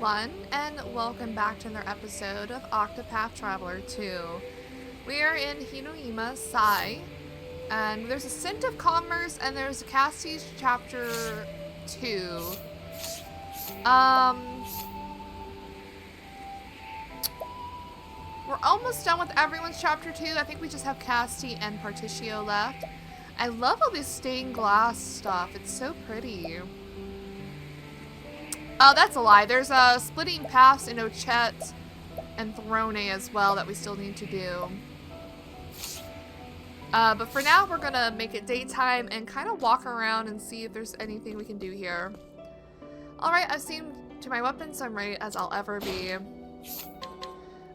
everyone, and welcome back to another episode of Octopath Traveler 2. We are in Hinoima, Sai, and there's a Scent of Commerce, and there's a Castti Chapter 2. We're almost done with everyone's Chapter 2. I think we just have Castti and Partitio left. I love all this stained glass stuff. It's so pretty. Oh, that's a lie. There's splitting paths in Ochet and Throne as well that we still need to do. But for now, we're gonna make it daytime and kind of walk around and see if there's anything we can do here. Alright, I've seen to my weapons, so I'm ready as I'll ever be.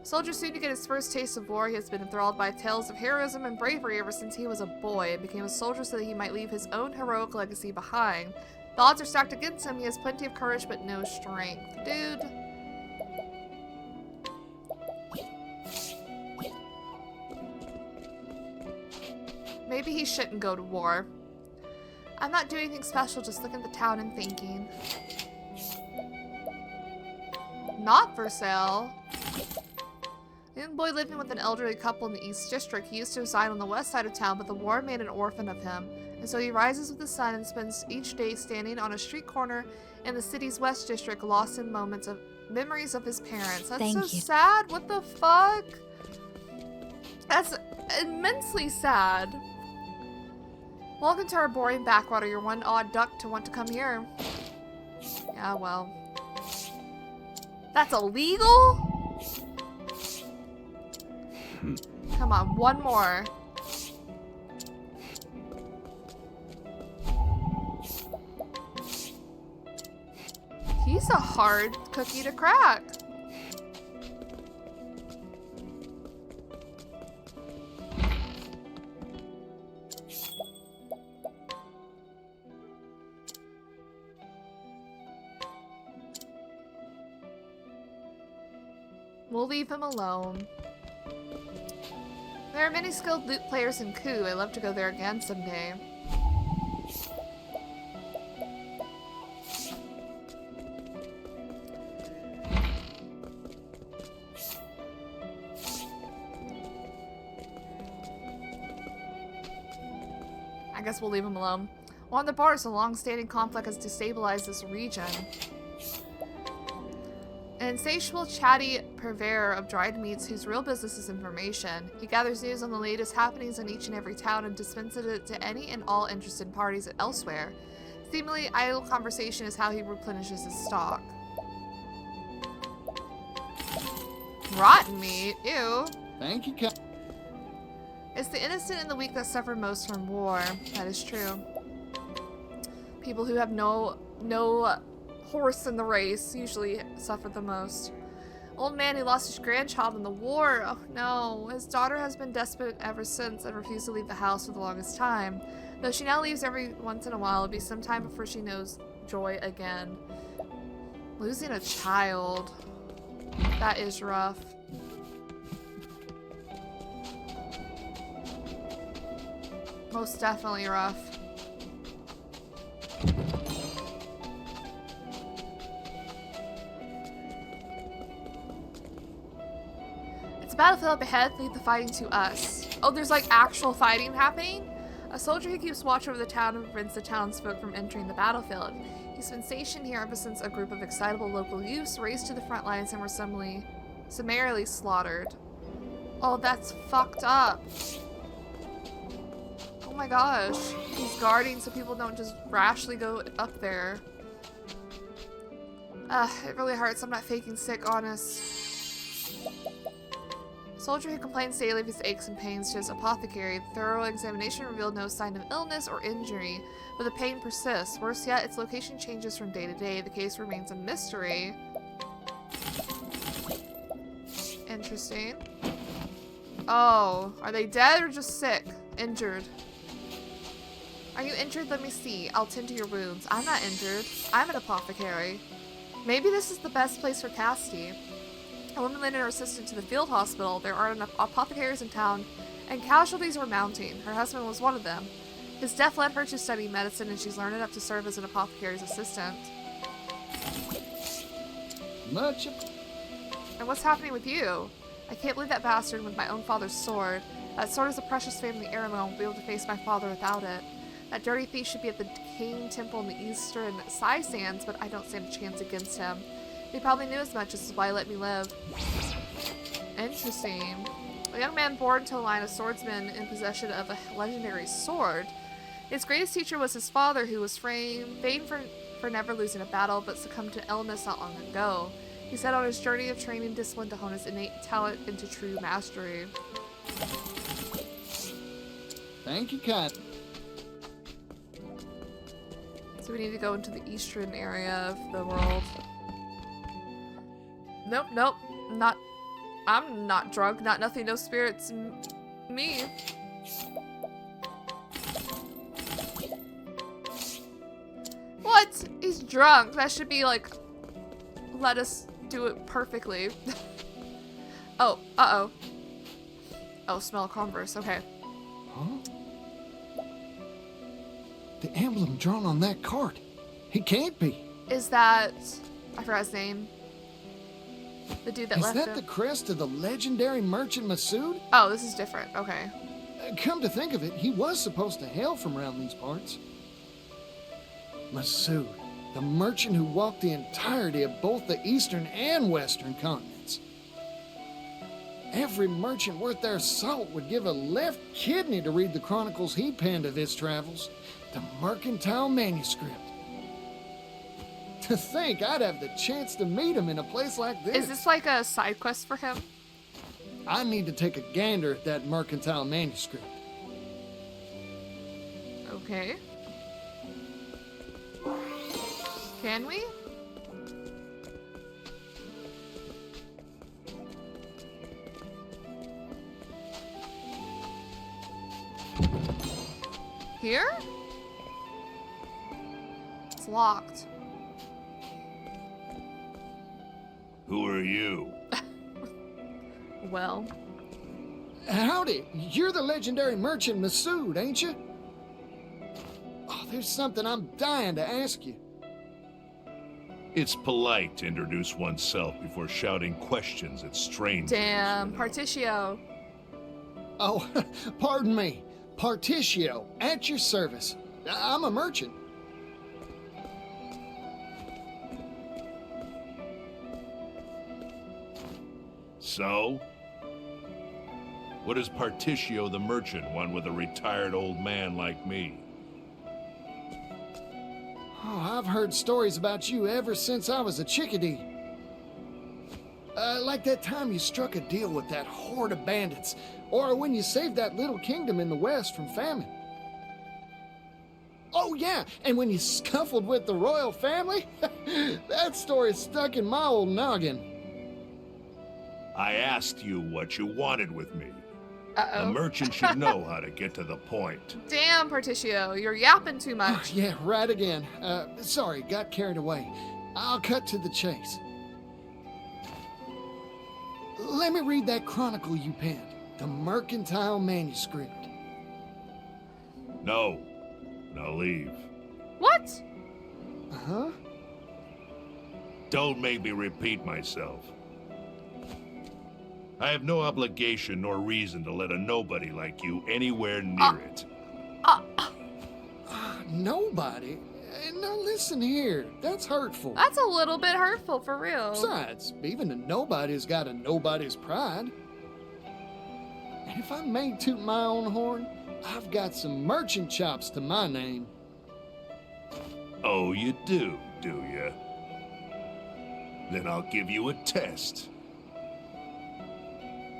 Soldier soon to get his first taste of war, he has been enthralled by tales of heroism and bravery ever since he was a boy and became a soldier so that he might leave his own heroic legacy behind. The odds are stacked against him. He has plenty of courage, but no strength. Dude. Maybe he shouldn't go to war. I'm not doing anything special, just looking at the town and thinking. Not for sale. A young boy living with an elderly couple in the East District. He used to reside on the west side of town, but the war made an orphan of him. And so he rises with the sun and spends each day standing on a street corner in the city's West District, lost in memories of his parents. That's so sad. What the fuck? That's immensely sad. Welcome to our boring backwater. You're one odd duck to want to come here. Yeah, well. That's illegal? Come on, one more. He's a hard cookie to crack. We'll leave him alone. There are many skilled loot players in Ku. I'd love to go there again someday. I guess we'll leave him alone. On the bars, a long-standing conflict has destabilized this region. An insatiable, chatty purveyor of dried meats whose real business is information. He gathers news on the latest happenings in each and every town and dispenses it to any and all interested parties elsewhere. Seemingly idle conversation is how he replenishes his stock. Rotten meat? Ew. Thank you, Cap. It's the innocent and the weak that suffer most from war. That is true. People who have no horse in the race usually suffer the most. Old man who lost his grandchild in the war. Oh no. His daughter has been desperate ever since and refused to leave the house for the longest time. Though she now leaves every once in a while, it'll be some time before she knows joy again. Losing a child. That is rough. Most definitely rough. It's a battlefield up ahead. Leave the fighting to us. Oh, there's like actual fighting happening? A soldier who keeps watch over the town and prevents the townsfolk from entering the battlefield. He's been stationed here ever since a group of excitable local youths raced to the front lines and were summarily slaughtered. Oh, that's fucked up. Oh my gosh. He's guarding so people don't just rashly go up there. It really hurts. I'm not faking sick, honest. Soldier who complains daily of his aches and pains to his apothecary. The thorough examination revealed no sign of illness or injury, but the pain persists. Worse yet, its location changes from day to day. The case remains a mystery. Interesting. Oh, are they dead or just sick? Injured. Are you injured? Let me see. I'll tend to your wounds. I'm not injured. I'm an apothecary. Maybe this is the best place for Castti. A woman led her assistant to the field hospital. There aren't enough apothecaries in town, and casualties were mounting. Her husband was one of them. His death led her to study medicine, and she's learned enough to serve as an apothecary's assistant. much. And what's happening with you? I can't believe that bastard with my own father's sword. That sword is a precious family heirloom. I won't be able to face my father without it. That dirty thief should be at the decaying temple in the eastern Sai Sands, but I don't stand a chance against him. He probably knew as much, this is why he let me live. Interesting. A young man born to a line of swordsmen in possession of a legendary sword. His greatest teacher was his father, who was famed for never losing a battle, but succumbed to illness not long ago. He set on his journey of training and discipline to hone his innate talent into true mastery. Thank you, Kat. So we need to go into the eastern area of the world. Nope, I'm not drunk, not nothing, no spirits, me. What? He's drunk. That should be like, let us do it perfectly. Oh, uh-oh. Oh, smell of Converse, okay. Huh? The emblem drawn on that card. He can't be. Is that, I forgot his name. The dude that left him. Is that the crest of the legendary merchant Masood? Oh, this is different, okay. Come to think of it, he was supposed to hail from around these parts. Masood, the merchant who walked the entirety of both the eastern and western continents. Every merchant worth their salt would give a left kidney to read the chronicles he penned of his travels, the mercantile manuscript. To think I'd have the chance to meet him in a place like this. Is this like a side quest for him? I need to take a gander at that mercantile manuscript. Okay. Can we? Here? It's locked. Who are you? Well. Howdy, you're the legendary merchant Masood, ain't you? Oh, there's something I'm dying to ask you. It's polite to introduce oneself before shouting questions at strangers. Damn, Partitio. Oh, pardon me. Partitio, at your service. I'm a merchant. So? What does Partitio the merchant want with a retired old man like me? Oh, I've heard stories about you ever since I was a chickadee. Like that time you struck a deal with that horde of bandits, or when you saved that little kingdom in the west from famine. Oh yeah, and when you scuffled with the royal family? That story stuck in my old noggin. I asked you what you wanted with me. Uh-oh. A merchant should know how to get to the point. Damn, Partitio, you're yapping too much. Yeah, right again. Sorry, got carried away. I'll cut to the chase. Let me read that chronicle you penned, the mercantile manuscript. No. Now leave. What? Huh? Don't make me repeat myself. I have no obligation nor reason to let a nobody like you anywhere near it. Nobody? Now listen here, that's hurtful. That's a little bit hurtful, for real. Besides, even a nobody's got a nobody's pride. And if I may toot my own horn, I've got some merchant chops to my name. Oh, you do you? Then I'll give you a test.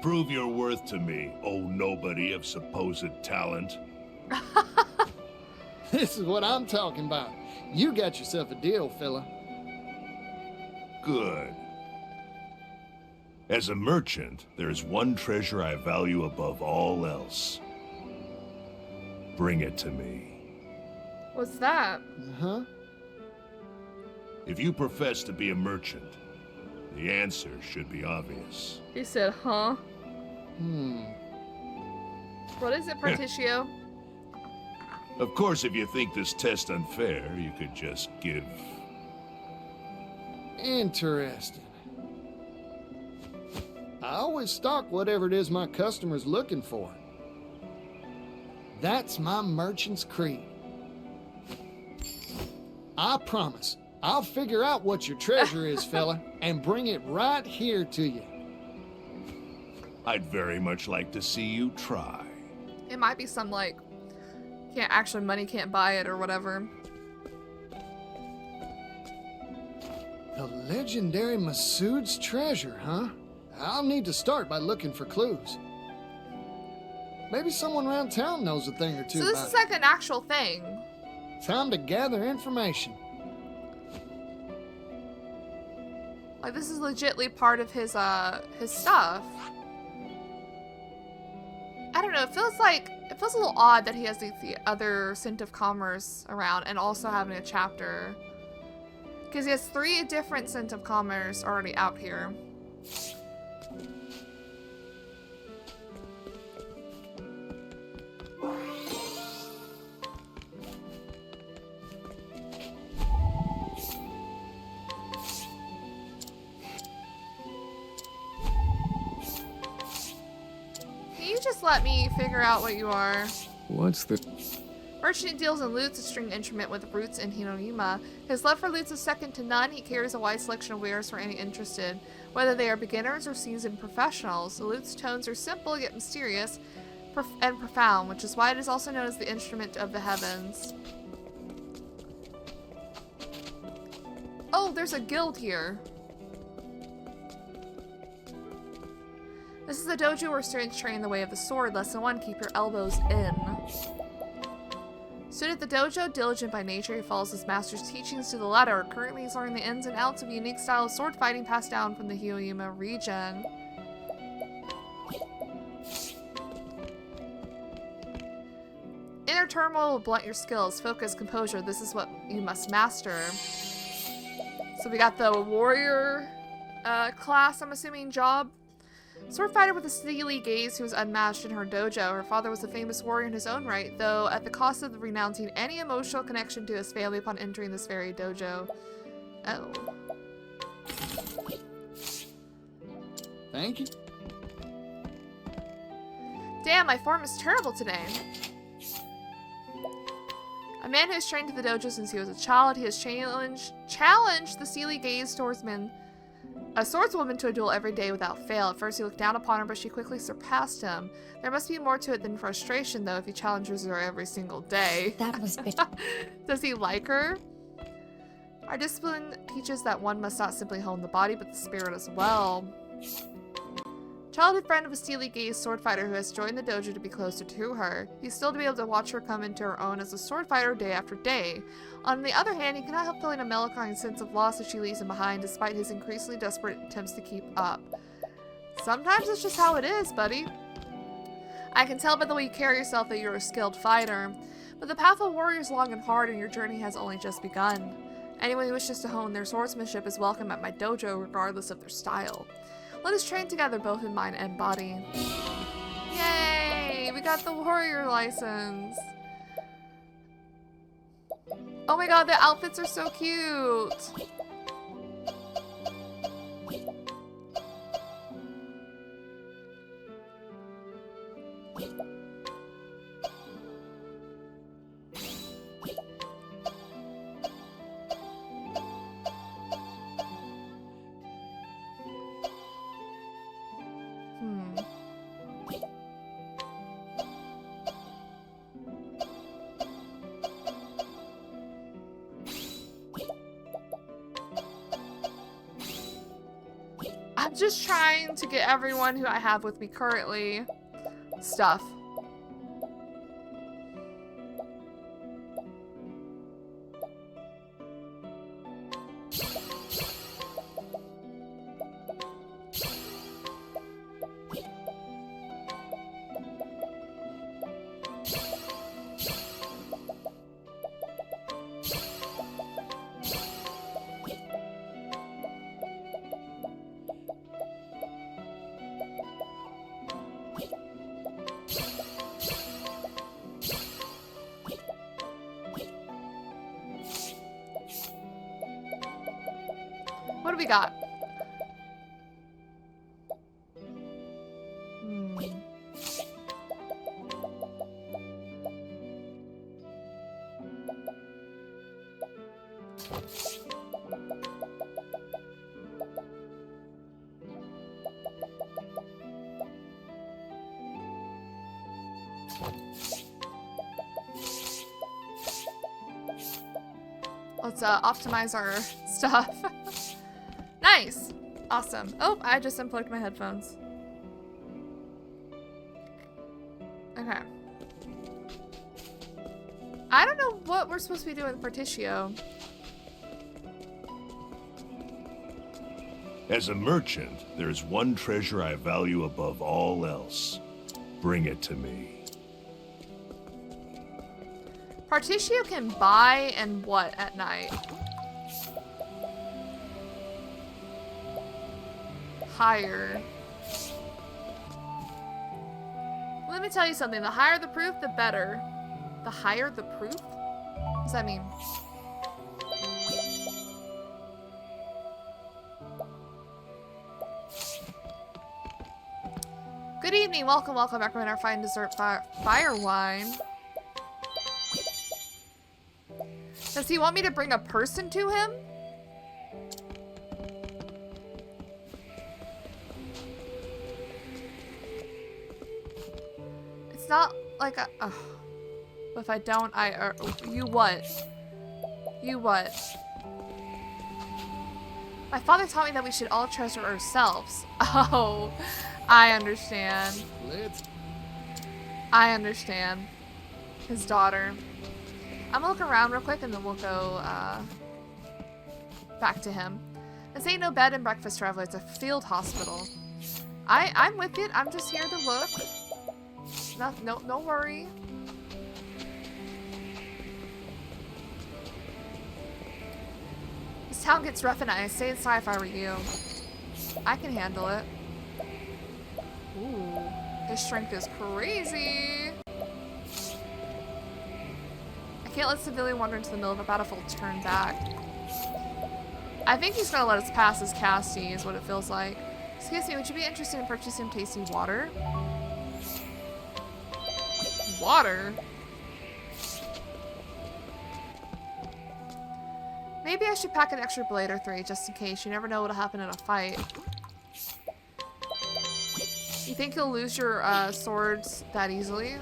Prove your worth to me, oh nobody of supposed talent. This is what I'm talking about. You got yourself a deal, fella. Good. As a merchant, there's one treasure I value above all else. Bring it to me. What's that? Huh? If you profess to be a merchant, the answer should be obvious. He said, huh? What is it, Partitio? Of course, if you think this test unfair, you could just give... Interesting. I always stock whatever it is my customer's looking for. That's my merchant's creed. I promise, I'll figure out what your treasure is, fella, and bring it right here to you. I'd very much like to see you try. It might be some, like, money can't buy it or whatever. The legendary Masood's treasure, huh? I'll need to start by looking for clues. Maybe someone around town knows a thing or two So this about is like an actual thing. it. Time to gather information. Like, this is legitly part of his stuff. I don't know, it feels a little odd that he has the other Scent of Commerce around and also having a chapter. Because he has 3 different Scent of Commerce already out here. Can you just let me figure out what you are? What's the... Merchant deals in lutes, a stringed instrument with roots in Hinonyma. His love for lutes is second to none. He carries a wide selection of wares for any interested, whether they are beginners or seasoned professionals. The lute's tones are simple yet mysterious and profound, which is why it is also known as the instrument of the heavens. Oh, there's a guild here. This is a dojo where students train the way of the sword. Lesson 1, keep your elbows in. Student at the dojo, diligent by nature, he follows his master's teachings to the letter. Currently, he's learning the ins and outs of a unique style of sword fighting passed down from the Hinonyma region. Inner turmoil will blunt your skills. Focus, composure, this is what you must master. So we got the warrior class, I'm assuming, job. Sword fighter with a steely gaze who was unmatched in her dojo. Her father was a famous warrior in his own right, though at the cost of renouncing any emotional connection to his family upon entering this very dojo. Oh. Thank you. Damn, my form is terrible today. A man who has trained to the dojo since he was a child, he has challenged the steely gaze a swordswoman to a duel every day without fail. At first he looked down upon her, but she quickly surpassed him. There must be more to it than frustration, though, if he challenges her every single day. That was big. Does he like her? Our discipline teaches that one must not simply hone the body, but the spirit as well. Childhood friend of a steely-gazed sword fighter who has joined the dojo to be closer to her. He's still to be able to watch her come into her own as a sword fighter day after day. On the other hand, he cannot help feeling a melancholy sense of loss as she leaves him behind, despite his increasingly desperate attempts to keep up. Sometimes it's just how it is, buddy. I can tell by the way you carry yourself that you're a skilled fighter, but the path of a warrior is long and hard, and your journey has only just begun. Anyone who wishes to hone their swordsmanship is welcome at my dojo, regardless of their style. Let us train together, both in mind and body. Yay! We got the warrior license. Oh my god, the outfits are so cute! I'm just trying to get everyone who I have with me currently stuff. What do we got? Let's optimize our stuff. Nice. Awesome. Oh, I just unplugged my headphones. Okay. I don't know what we're supposed to be doing with Partitio. As a merchant, there is one treasure I value above all else. Bring it to me. Partitio can buy and what at night? Higher. Let me tell you something. The higher the proof, the better. The higher the proof? What does that mean? Good evening. Welcome back. We're in our fine dessert fire wine. Does he want me to bring a person to him? It's not like a... If I don't, you what? You what? My father taught me that we should all treasure ourselves. Oh, I understand. I understand. His daughter. I'm gonna look around real quick and then we'll go back to him. This ain't no bed and breakfast, traveler. It's a field hospital. I'm with it. I'm just here to look. No worry. This town gets rough and I'd stay inside if I were you. I can handle it. Ooh, his strength is crazy. I can't let civilian wander into the middle of a battlefield turn back. I think he's gonna let us pass as Castti, is what it feels like. Excuse me, would you be interested in purchasing tasty water? Water? Maybe I should pack an extra blade or 3 just in case. You never know what'll happen in a fight. You think you'll lose your swords that easily?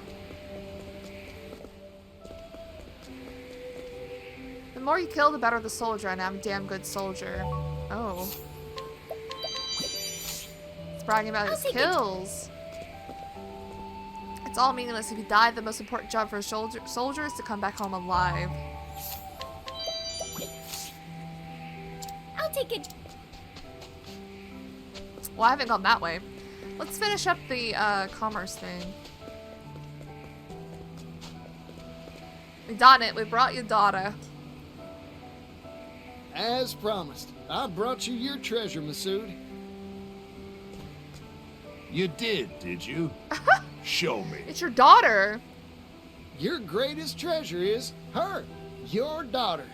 The more you kill, the better the soldier, and I'm a damn good soldier. Oh. He's bragging about his kills. It's all meaningless if you die. The most important job for a soldier is to come back home alive. I'll take it. Well, I haven't gone that way. Let's finish up the commerce thing. We done it. We brought you daughter. As promised, I brought you your treasure, Masood. You did you? Show me. It's your daughter. Your greatest treasure is her, your daughter.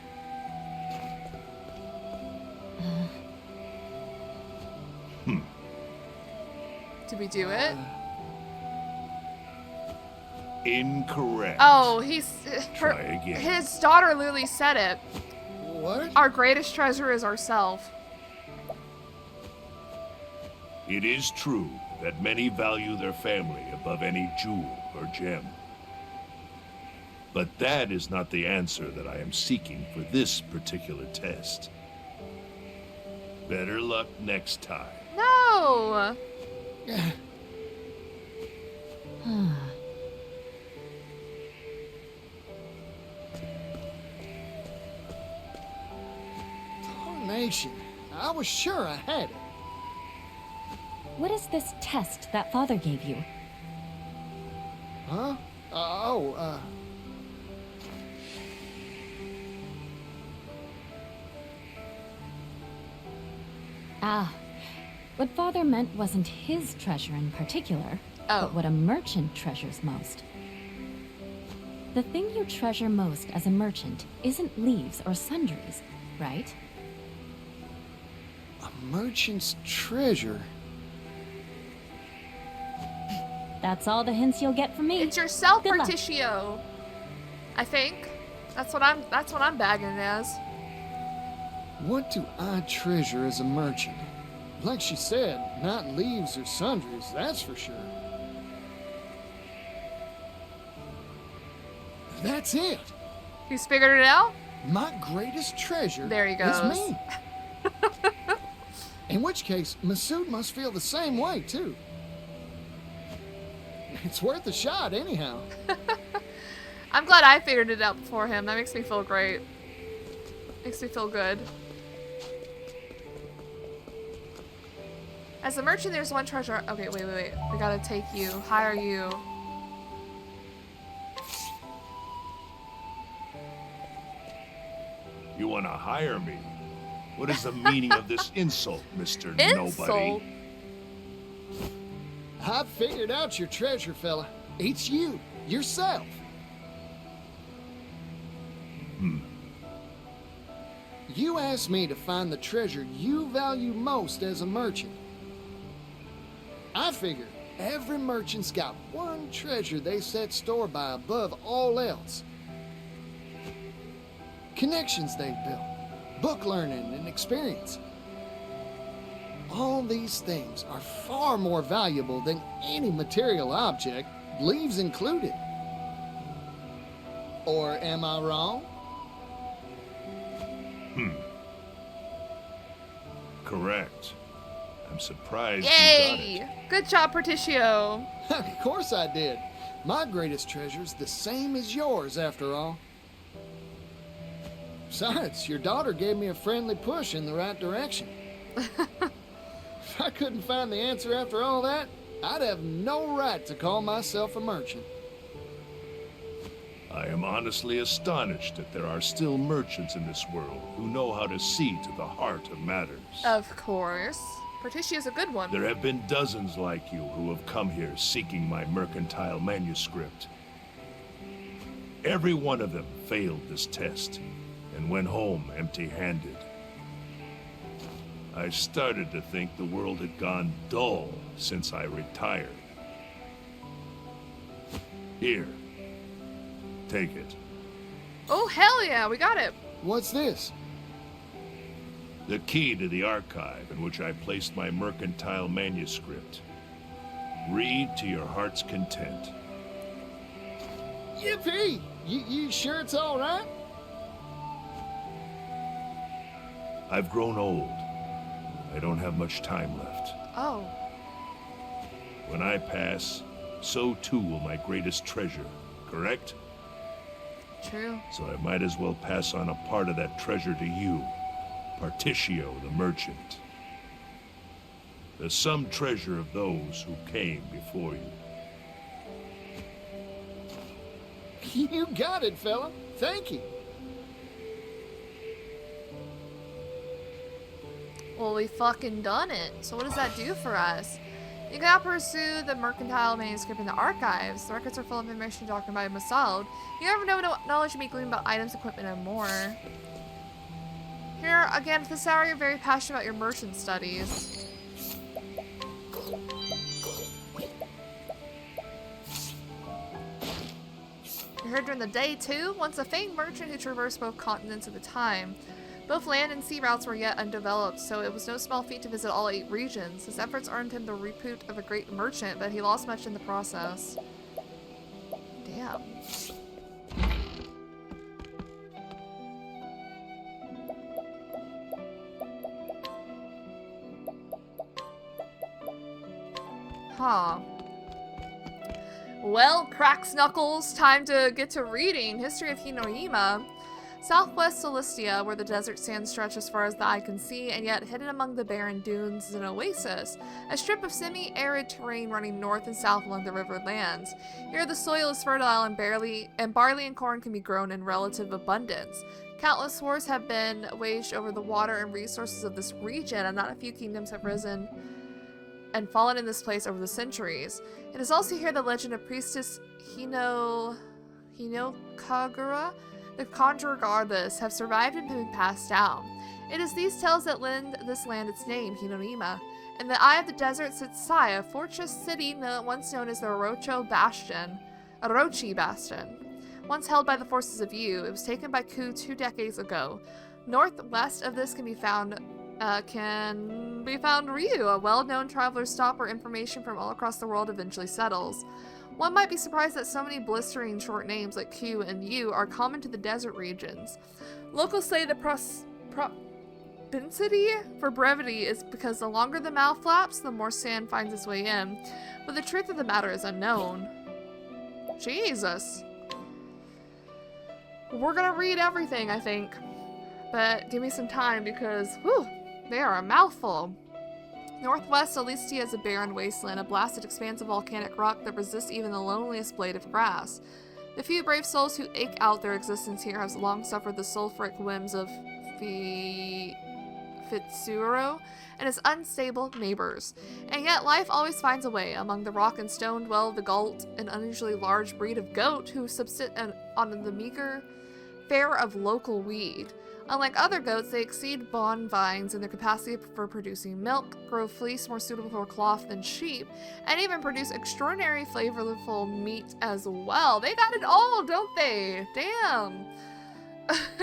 Did we do it? Incorrect. Oh, Try again. his daughter literally said it. What? Our greatest treasure is ourself. It is true that many value their family above any jewel or gem. But that is not the answer that I am seeking for this particular test. Better luck next time. No. Tarnation. I was sure I had it. What is this test that father gave you? Huh? Ah, what father meant wasn't his treasure in particular, but what a merchant treasures most. The thing you treasure most as a merchant isn't leaves or sundries, right? A merchant's treasure. That's all the hints you'll get from me. It's yourself, Good luck. Partitio. I think. That's what I'm bagging it as. What do I treasure as a merchant? Like she said, not leaves or sundries, that's for sure. That's it. He's figured it out? My greatest treasure There he goes. is me. In which case, Masood must feel the same way, too. It's worth a shot, anyhow. I'm glad I figured it out before him. That makes me feel great. Makes me feel good. As a merchant, there's one treasure. Okay, wait. We gotta take you. Hire you. You want to hire me? What is the meaning of this insult, Mr. Insult? Nobody? I've figured out your treasure, fella. It's you, yourself. You asked me to find the treasure you value most as a merchant. I figure every merchant's got one treasure they set store by above all else. Connections they've built, book learning and experience. All these things are far more valuable than any material object, leaves included. Or am I wrong? Correct. I'm surprised you got Yay! it. Good job, Particio. Of course I did. My greatest treasure's the same as yours, after all. Besides, your daughter gave me a friendly push in the right direction. If I couldn't find the answer after all that, I'd have no right to call myself a merchant. I am honestly astonished that there are still merchants in this world who know how to see to the heart of matters. Of course. Particio's a good one. There have been dozens like you who have come here seeking my mercantile manuscript. Every one of them failed this test and went home empty-handed. I started to think the world had gone dull since I retired. Here, take it. Oh, hell yeah, we got it. What's this? The key to the archive in which I placed my mercantile manuscript. Read to your heart's content. Yippee! You sure it's all right? I've grown old. I don't have much time left. Oh. When I pass, so too will my greatest treasure, correct? True. So I might as well pass on a part of that treasure to you, Particio the merchant. The sum treasure of those who came before you. You got it, fella. Thank you. Well, we fucking done it. So what does that do for us? You can now pursue the mercantile manuscript in the archives. The records are full of information documented by Masood. You never know what knowledge you may glean about items, equipment, and more. Here, again, at this hour, you're very passionate about your merchant studies. You're here during the day, too? Once a famed merchant who traversed both continents at the time. Both land and sea routes were yet undeveloped, so it was no small feat to visit all 8 regions. His efforts earned him the repute of a great merchant, but he lost much in the process. Damn. Huh. Well, cracks knuckles, time to get to reading. History of Hinoima. Southwest Solistia, where the desert sands stretch as far as the eye can see, and yet hidden among the barren dunes is an oasis, a strip of semi-arid terrain running north and south along the river lands. Here the soil is fertile and barley and corn can be grown in relative abundance. Countless wars have been waged over the water and resources of this region, and not a few kingdoms have risen and fallen in this place over the centuries. It is also here the legend of priestess Hinokagura, the conjurer goddess, have survived and been passed down. It is these tales that lend this land its name, Hinoima. In the eye of the desert sits Sai, a fortress city once known as the Orochi Bastion. Once held by the forces of Yu, it was taken by coup 2 decades ago. Northwest of this can be found Ryu, a well-known traveler stop where information from all across the world eventually settles. One might be surprised that so many blistering short names like Q and U are common to the desert regions. Locals say the propensity for brevity is because the longer the mouth flaps, the more sand finds its way in. But the truth of the matter is unknown. Jesus. We're gonna read everything, I think. But give me some time because, whew, they are a mouthful. Northwest Solistia is a barren wasteland, a blasted expanse of volcanic rock that resists even the loneliest blade of grass. The few brave souls who ache out their existence here have long suffered the sulfuric whims of Fitsuro and his unstable neighbors. And yet life always finds a way. Among the rock and stone dwell the Galt, an unusually large breed of goat who subsist on the meager fare of local weed. Unlike other goats, they exceed bond vines in their capacity for producing milk, grow fleece more suitable for cloth than sheep, and even produce extraordinary flavorful meat as well. They got it all, don't they? Damn.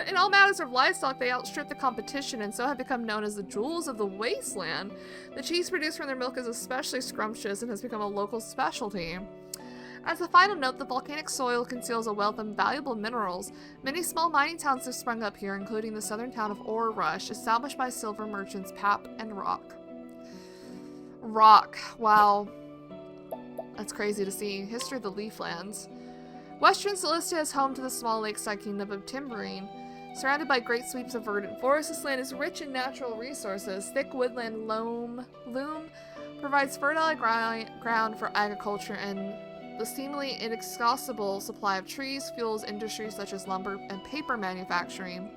In all matters of livestock, they outstrip the competition and so have become known as the jewels of the wasteland. The cheese produced from their milk is especially scrumptious and has become a local specialty. As a final note, the volcanic soil conceals a wealth of valuable minerals. Many small mining towns have sprung up here, including the southern town of Ore Rush, established by silver merchants Pap and Rock. Rock. Wow. That's crazy to see. History of the Leaflands. Western Solistia is home to the small lakeside kingdom of Timberine. Surrounded by great sweeps of verdant forest, this land is rich in natural resources. Thick woodland loam provides fertile ground for agriculture, and the seemingly inexhaustible supply of trees fuels industries such as lumber and paper manufacturing.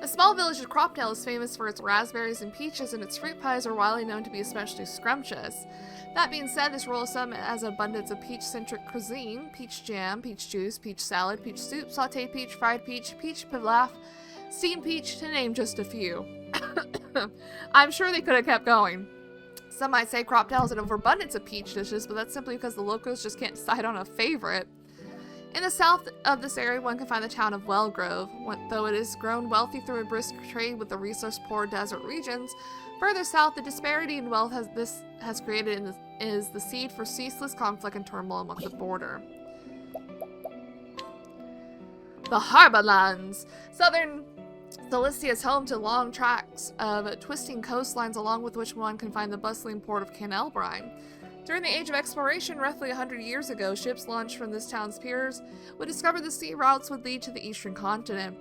The small village of Cropdale is famous for its raspberries and peaches, and its fruit pies are widely known to be especially scrumptious. That being said, this rural settlement has an abundance of peach-centric cuisine: peach jam, peach juice, peach salad, peach soup, sauteed peach, fried peach, peach pilaf, steamed peach, to name just a few. I'm sure they could have kept going. Some might say Cropdale has an overabundance of peach dishes, but that's simply because the locals just can't decide on a favorite. In the south of this area, one can find the town of Wellgrove. Though it has grown wealthy through a brisk trade with the resource-poor desert regions, further south, the disparity in wealth has created is the seed for ceaseless conflict and turmoil along the border. The Harborlands. Southern Solistia is home to long tracts of twisting coastlines, along with which one can find the bustling port of Canalbrine. During the age of exploration, roughly 100 years ago, ships launched from this town's piers would discover the sea routes would lead to the eastern continent.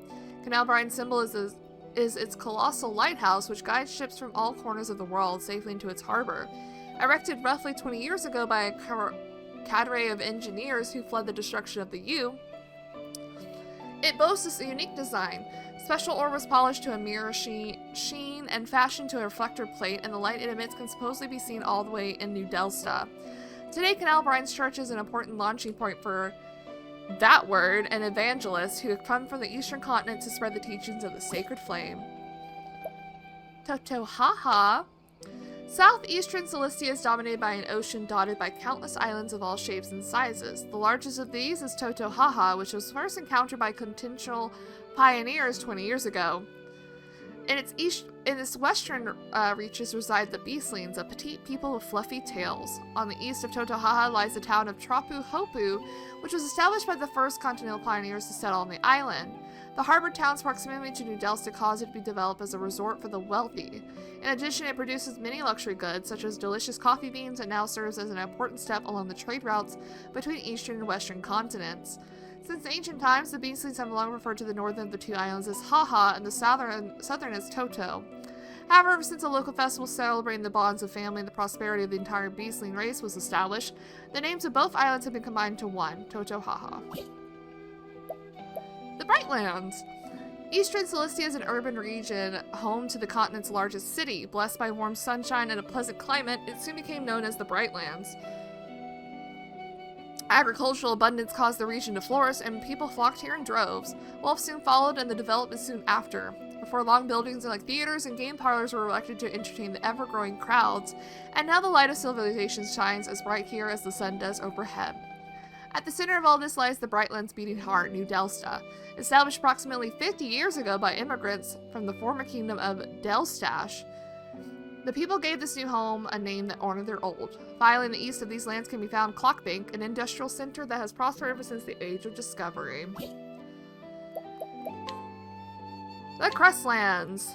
Canalbrine's symbol is its colossal lighthouse, which guides ships from all corners of the world safely into its harbor. Erected roughly 20 years ago by a cadre of engineers who fled the destruction of the U, it boasts a unique design. Special ore was polished to a mirror sheen and fashioned to a reflector plate, and the light it emits can supposedly be seen all the way in New Delsta. Today, Canalbrine's church is an important launching point for that word and evangelists who have come from the eastern continent to spread the teachings of the sacred flame. Totohaha. Southeastern Solistia is dominated by an ocean dotted by countless islands of all shapes and sizes. The largest of these is Totohaha, which was first encountered by continental pioneers 20 years ago. In its western reaches reside the Beaslings, a petite people with fluffy tails. On the east of Totohaha lies the town of Trapu Hopu, which was established by the first continental pioneers to settle on the island. The harbor town's proximity to New Delsta caused it to be developed as a resort for the wealthy. In addition, it produces many luxury goods, such as delicious coffee beans, and now serves as an important step along the trade routes between eastern and western continents. Since ancient times, the Beaslings have long referred to the northern of the two islands as Haha and the southern as Toto. However, ever since a local festival celebrating the bonds of family and the prosperity of the entire Beasling race was established, the names of both islands have been combined to one, Totohaha. The Brightlands. Eastern Solistia is an urban region home to the continent's largest city. Blessed by warm sunshine and a pleasant climate, it soon became known as the Brightlands. Agricultural abundance caused the region to flourish, and people flocked here in droves. Wealth soon followed, and the development soon after. Before long, buildings like theaters and game parlors were erected to entertain the ever-growing crowds, and now the light of civilization shines as bright here as the sun does overhead. At the center of all this lies the Brightlands beating heart, New Delsta, established approximately 50 years ago by immigrants from the former kingdom of Delstash. The people gave this new home a name that honored their old. Finally, in the east of these lands can be found Clockbank, an industrial center that has prospered ever since the Age of Discovery. The Crestlands.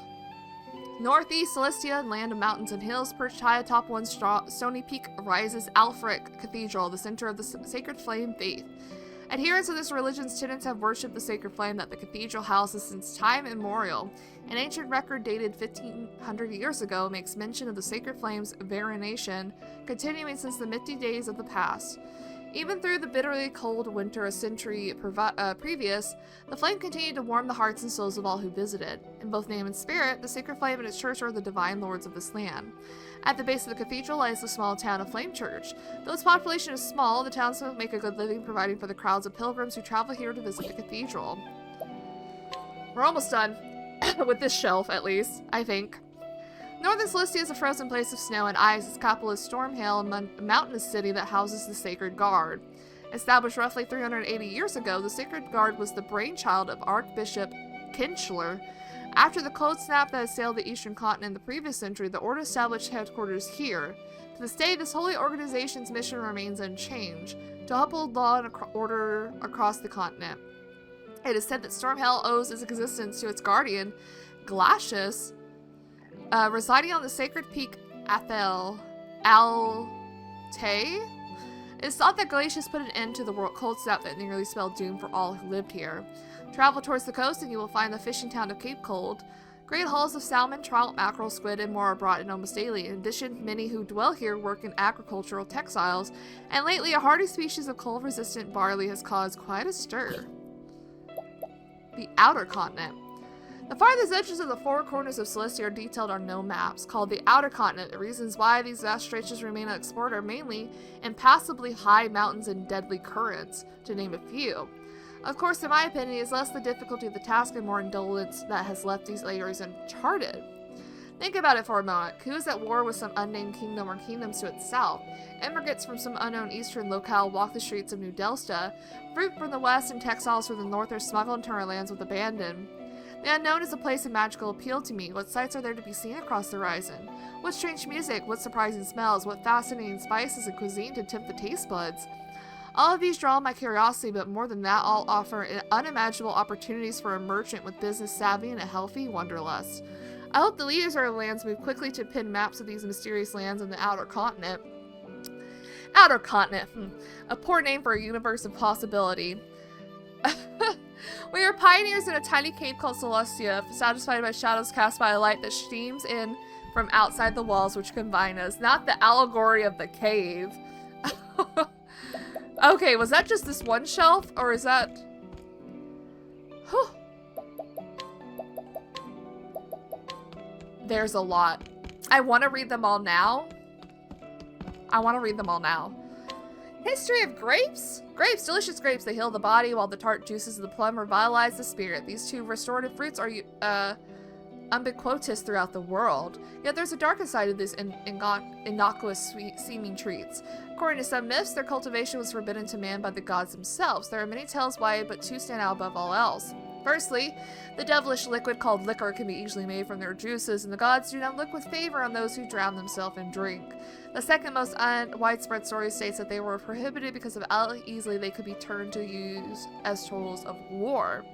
Northeast Solistia, land of mountains and hills, perched high atop one stony peak, rises Alfric Cathedral, the center of the sacred flame faith. Adherents of this religion's tenets have worshipped the sacred flame that the cathedral houses since time immemorial. An ancient record dated 1500 years ago makes mention of the sacred flame's veneration, continuing since the misty days of the past. Even through the bitterly cold winter a century previous, the flame continued to warm the hearts and souls of all who visited. In both name and spirit, the sacred flame and its church are the divine lords of this land. At the base of the cathedral lies the small town of Flame Church. Though its population is small, the townsfolk make a good living providing for the crowds of pilgrims who travel here to visit the cathedral. We're almost done. With this shelf, at least, I think. Northern Solistia is a frozen place of snow and ice. Its capital is Stormhill, a mountainous city that houses the Sacred Guard. Established roughly 380 years ago, the Sacred Guard was the brainchild of Archbishop Kinchler. After the cold snap that assailed the eastern continent in the previous century, the order established headquarters here. To this day, this holy organization's mission remains unchanged, to uphold law and order across the continent. It is said that Stormhill owes its existence to its guardian, Glacius, residing on the sacred peak Athel Al-Tay. It is thought that Glacius put an end to the cold snap that nearly spelled doom for all who lived here. Travel towards the coast and you will find the fishing town of Cape Cold. Great hauls of salmon, trout, mackerel, squid, and more are brought in almost daily. In addition, many who dwell here work in agricultural textiles, and lately a hardy species of cold-resistant barley has caused quite a stir. The Outer Continent. The farthest edges of the four corners of Solistia are detailed on no maps. Called the Outer Continent, the reasons why these vast stretches remain unexplored are mainly impassably high mountains and deadly currents, to name a few. Of course, in my opinion, it is less the difficulty of the task and more indolence that has left these areas uncharted. Think about it for a moment. Who is at war with some unnamed kingdom or kingdoms to its south? Immigrants from some unknown eastern locale walk the streets of New Delsta. Fruit from the west and textiles from the north are smuggled into our lands with abandon. The unknown is a place of magical appeal to me. What sights are there to be seen across the horizon? What strange music, what surprising smells, what fascinating spices and cuisine to tempt the taste buds? All of these draw my curiosity, but more than that, all offer unimaginable opportunities for a merchant with business savvy and a healthy wanderlust. I hope the leaders of our lands move quickly to pin maps of these mysterious lands on the Outer Continent. Outer Continent, a poor name for a universe of possibility. We are pioneers in a tiny cave called Solistia, satisfied by shadows cast by a light that streams in from outside the walls which confine us, not the allegory of the cave. Okay, was that just this one shelf, or is that... Whew. There's a lot. I want to read them all now. History of grapes? Grapes, delicious grapes. They heal the body, while the tart juices of the plum revitalize the spirit. These two restorative fruits are ubiquitous throughout the world. Yet there's a darker side of these innocuous, seeming treats. According to some myths, their cultivation was forbidden to man by the gods themselves. There are many tales why, but two stand out above all else. Firstly, the devilish liquid called liquor can be easily made from their juices, and the gods do not look with favor on those who drown themselves in drink. The second most widespread story states that they were prohibited because of how easily they could be turned to use as tools of war.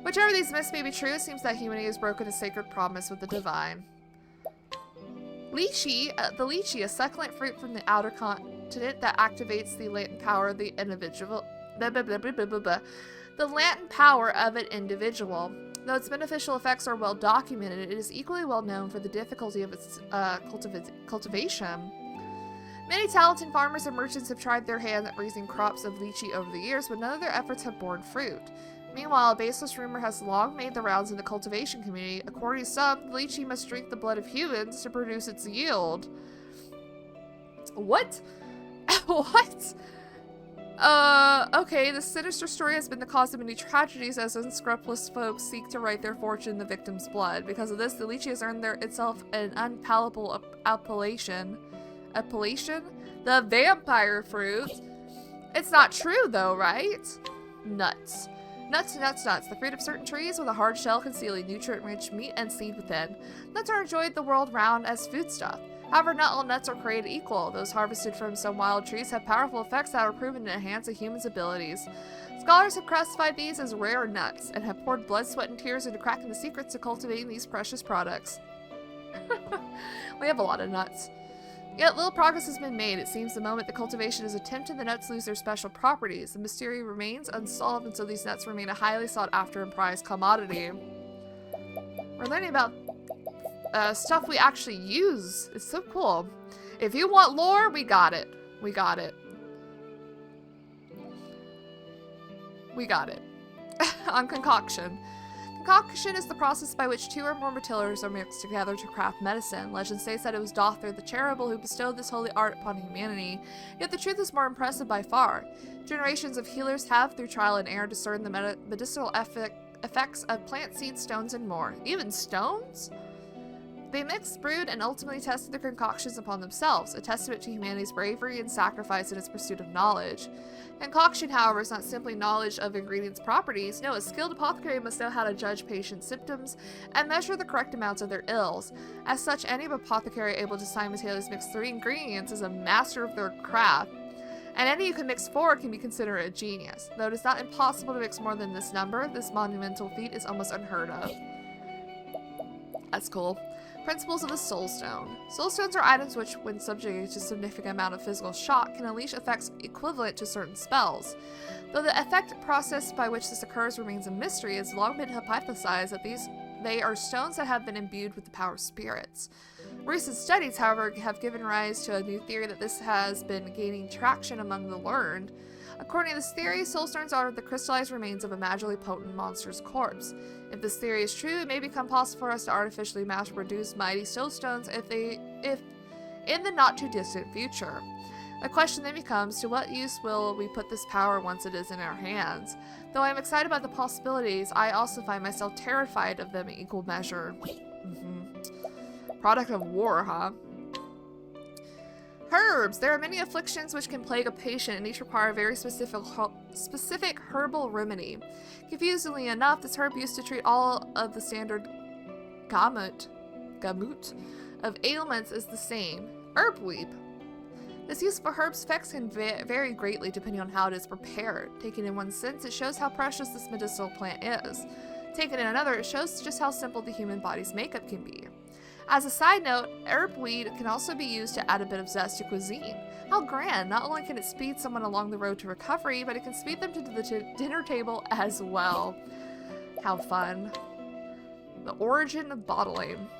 Whichever these myths may be true, it seems that humanity has broken a sacred promise with the divine. Lychee, the lychee, a succulent fruit from the outer continent that activates the latent power of the individual. The latent power of an individual. Though its beneficial effects are well documented, it is equally well known for the difficulty of its cultivation. Many talented farmers and merchants have tried their hand at raising crops of lychee over the years, but none of their efforts have borne fruit. Meanwhile, a baseless rumor has long made the rounds in the cultivation community. According to some, the lychee must drink the blood of humans to produce its yield. What? What? Okay, this sinister story has been the cause of many tragedies as unscrupulous folks seek to write their fortune in the victim's blood. Because of this, the lychee has earned itself an unpalatable appellation. The vampire fruit. It's not true, though, right? Nuts. Nuts, nuts, nuts. The fruit of certain trees with a hard shell concealing nutrient-rich meat and seed within. Nuts are enjoyed the world round as foodstuff. However, not all nuts are created equal. Those harvested from some wild trees have powerful effects that are proven to enhance a human's abilities. Scholars have classified these as rare nuts and have poured blood, sweat, and tears into cracking the secrets to cultivating these precious products. We have a lot of nuts. Yet little progress has been made. It seems the moment the cultivation is attempted, the nuts lose their special properties. The mystery remains unsolved, and so these nuts remain a highly sought after and prized commodity. We're learning about stuff we actually use. It's so cool. If you want lore, we got it. We got it. We got it. On concoction. Concoction is the process by which two or more materials are mixed together to craft medicine. Legend states that it was Dothor the Terrible who bestowed this holy art upon humanity, yet the truth is more impressive by far. Generations of healers have, through trial and error, discerned the medicinal effects of plant seeds, stones, and more. Even stones? They mixed, brewed, and ultimately tested their concoctions upon themselves, a testament to humanity's bravery and sacrifice in its pursuit of knowledge. Concoction, however, is not simply knowledge of ingredients' properties. No, a skilled apothecary must know how to judge patients' symptoms and measure the correct amounts of their ills. As such, any apothecary able to simultaneously mix 3 ingredients is a master of their craft, and any who can mix 4 can be considered a genius. Though it is not impossible to mix more than this number, this monumental feat is almost unheard of. That's cool. Principles of the Soul Stone. Soul Stones are items which, when subjected to a significant amount of physical shock, can unleash effects equivalent to certain spells. Though the effect process by which this occurs remains a mystery, it has long been hypothesized that they are stones that have been imbued with the power of spirits. Recent studies, however, have given rise to a new theory that this has been gaining traction among the learned. According to this theory, soul stones are the crystallized remains of a magically potent monster's corpse. If this theory is true, it may become possible for us to artificially mass-produce mighty soul stones if in the not-too-distant future. The question then becomes, to what use will we put this power once it is in our hands? Though I am excited about the possibilities, I also find myself terrified of them in equal measure. Product of war, huh? Herbs! There are many afflictions which can plague a patient, and each require a very specific herbal remedy. Confusingly enough, this herb used to treat all of the standard gamut of ailments is the same. Herbweed. This use of herb's effects can vary greatly depending on how it is prepared. Taken in one sense, it shows how precious this medicinal plant is. Taken in another, it shows just how simple the human body's makeup can be. As a side note, herbweed can also be used to add a bit of zest to cuisine. How grand! Not only can it speed someone along the road to recovery, but it can speed them to the dinner table as well. How fun. The origin of bottling.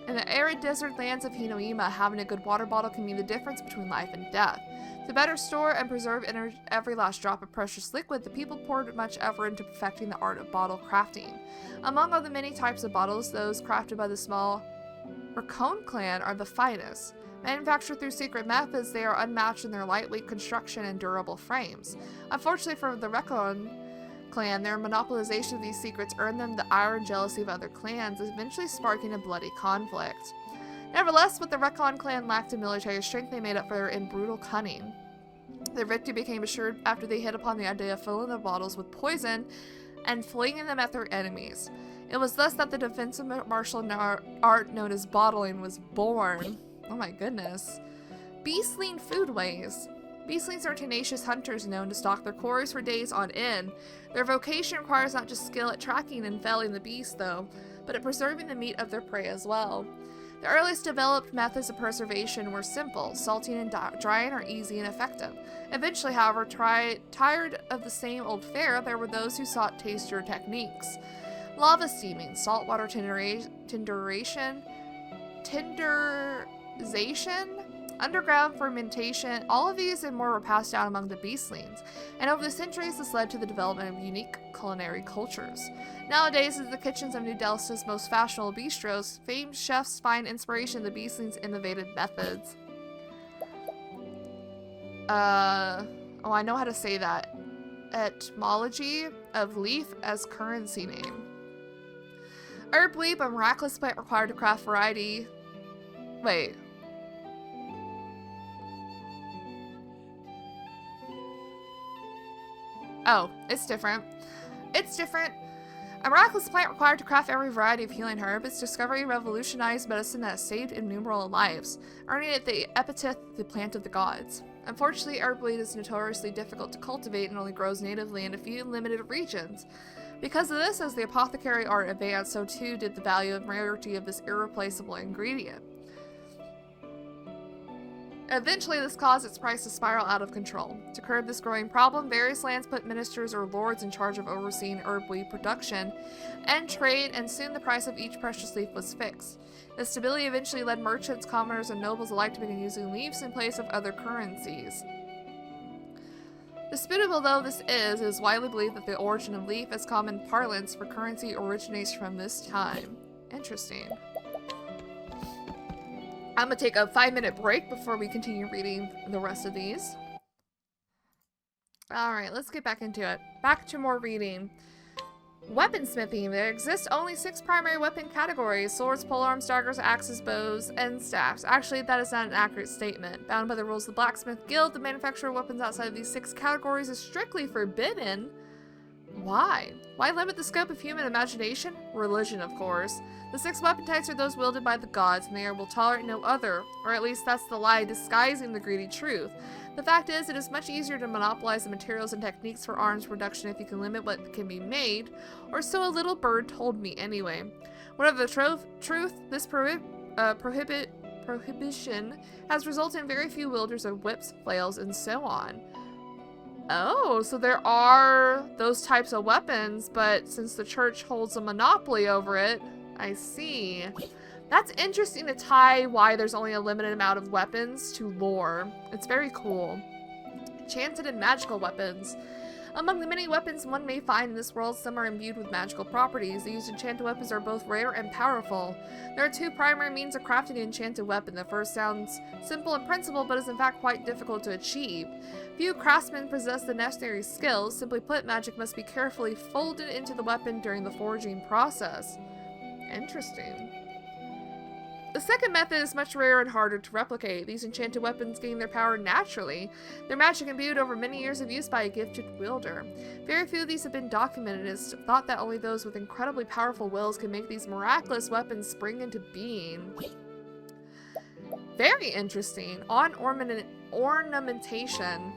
In the arid desert lands of Hinoima, having a good water bottle can mean the difference between life and death. To better store and preserve every last drop of precious liquid, the people poured much effort into perfecting the art of bottle crafting. Among all the many types of bottles, those crafted by the small Raccoon clan are the finest. Manufactured through secret methods, they are unmatched in their lightweight construction and durable frames. Unfortunately for the Raccoon clan, their monopolization of these secrets earned them the ire and jealousy of other clans, eventually sparking a bloody conflict. Nevertheless, what the Raccoon clan lacked in military strength, they made up for in brutal cunning. Their victory became assured after they hit upon the idea of filling the bottles with poison and flinging them at their enemies. It was thus that the defensive martial art known as bottling was born. Oh my goodness. Beastling foodways. Beastlings are tenacious hunters known to stalk their quarries for days on end. Their vocation requires not just skill at tracking and felling the beast, though, but at preserving the meat of their prey as well. The earliest developed methods of preservation were simple. Salting and drying are easy and effective. Eventually, however, tired of the same old fare, there were those who sought tastier techniques. Lava steaming, saltwater tenderization, underground fermentation, all of these and more were passed down among the beastlings, and over the centuries this led to the development of unique culinary cultures. Nowadays, in the kitchens of New Delta's most fashionable bistros, famed chefs find inspiration in the beastlings' innovative methods. I know how to say that. Etymology of leaf as currency name. Herbweed, a miraculous plant required to craft variety. Wait. Oh, it's different. It's different. A miraculous plant required to craft every variety of healing herb, its discovery revolutionized medicine that has saved innumerable lives, earning it the epithet, the plant of the gods. Unfortunately, herbweed is notoriously difficult to cultivate and only grows natively in a few limited regions. Because of this, as the apothecary art advanced, so too did the value and rarity of this irreplaceable ingredient. Eventually, this caused its price to spiral out of control. To curb this growing problem, various lands put ministers or lords in charge of overseeing herbweed production and trade, and soon the price of each precious leaf was fixed. This stability eventually led merchants, commoners, and nobles alike to begin using leaves in place of other currencies. Disputable though this is, it is widely believed that the origin of leaf as common parlance for currency originates from this time. Interesting. I'm gonna take a 5-minute break before we continue reading the rest of these. Alright, let's get back into it. Back to more reading. Weaponsmithing. There exist only 6 primary weapon categories: swords, polearms, daggers, axes, bows, and staffs. Actually, that is not an accurate statement. Bound by the rules of the Blacksmith Guild, the manufacture of weapons outside of these 6 categories is strictly forbidden. Why? Why limit the scope of human imagination? Religion, of course. The 6 weapon types are those wielded by the gods, and they will tolerate no other, or at least that's the lie disguising the greedy truth. The fact is, it is much easier to monopolize the materials and techniques for arms production if you can limit what can be made, or so a little bird told me anyway. Whatever the truth, this prohibition has resulted in very few wielders of whips, flails, and so on. Oh, so there are those types of weapons, but since the church holds a monopoly over it, I see. That's interesting to tie why there's only a limited amount of weapons to lore. It's very cool. Enchanted and magical weapons. Among the many weapons one may find in this world, some are imbued with magical properties. These enchanted weapons are both rare and powerful. There are 2 primary means of crafting an enchanted weapon. The first sounds simple in principle, but is in fact quite difficult to achieve. Few craftsmen possess the necessary skills. Simply put, magic must be carefully folded into the weapon during the forging process. Interesting. The second method is much rarer and harder to replicate. These enchanted weapons gain their power naturally, their magic imbued over many years of use by a gifted wielder. Very few of these have been documented. It is thought that only those with incredibly powerful wills can make these miraculous weapons spring into being. Very interesting. On ornamentation.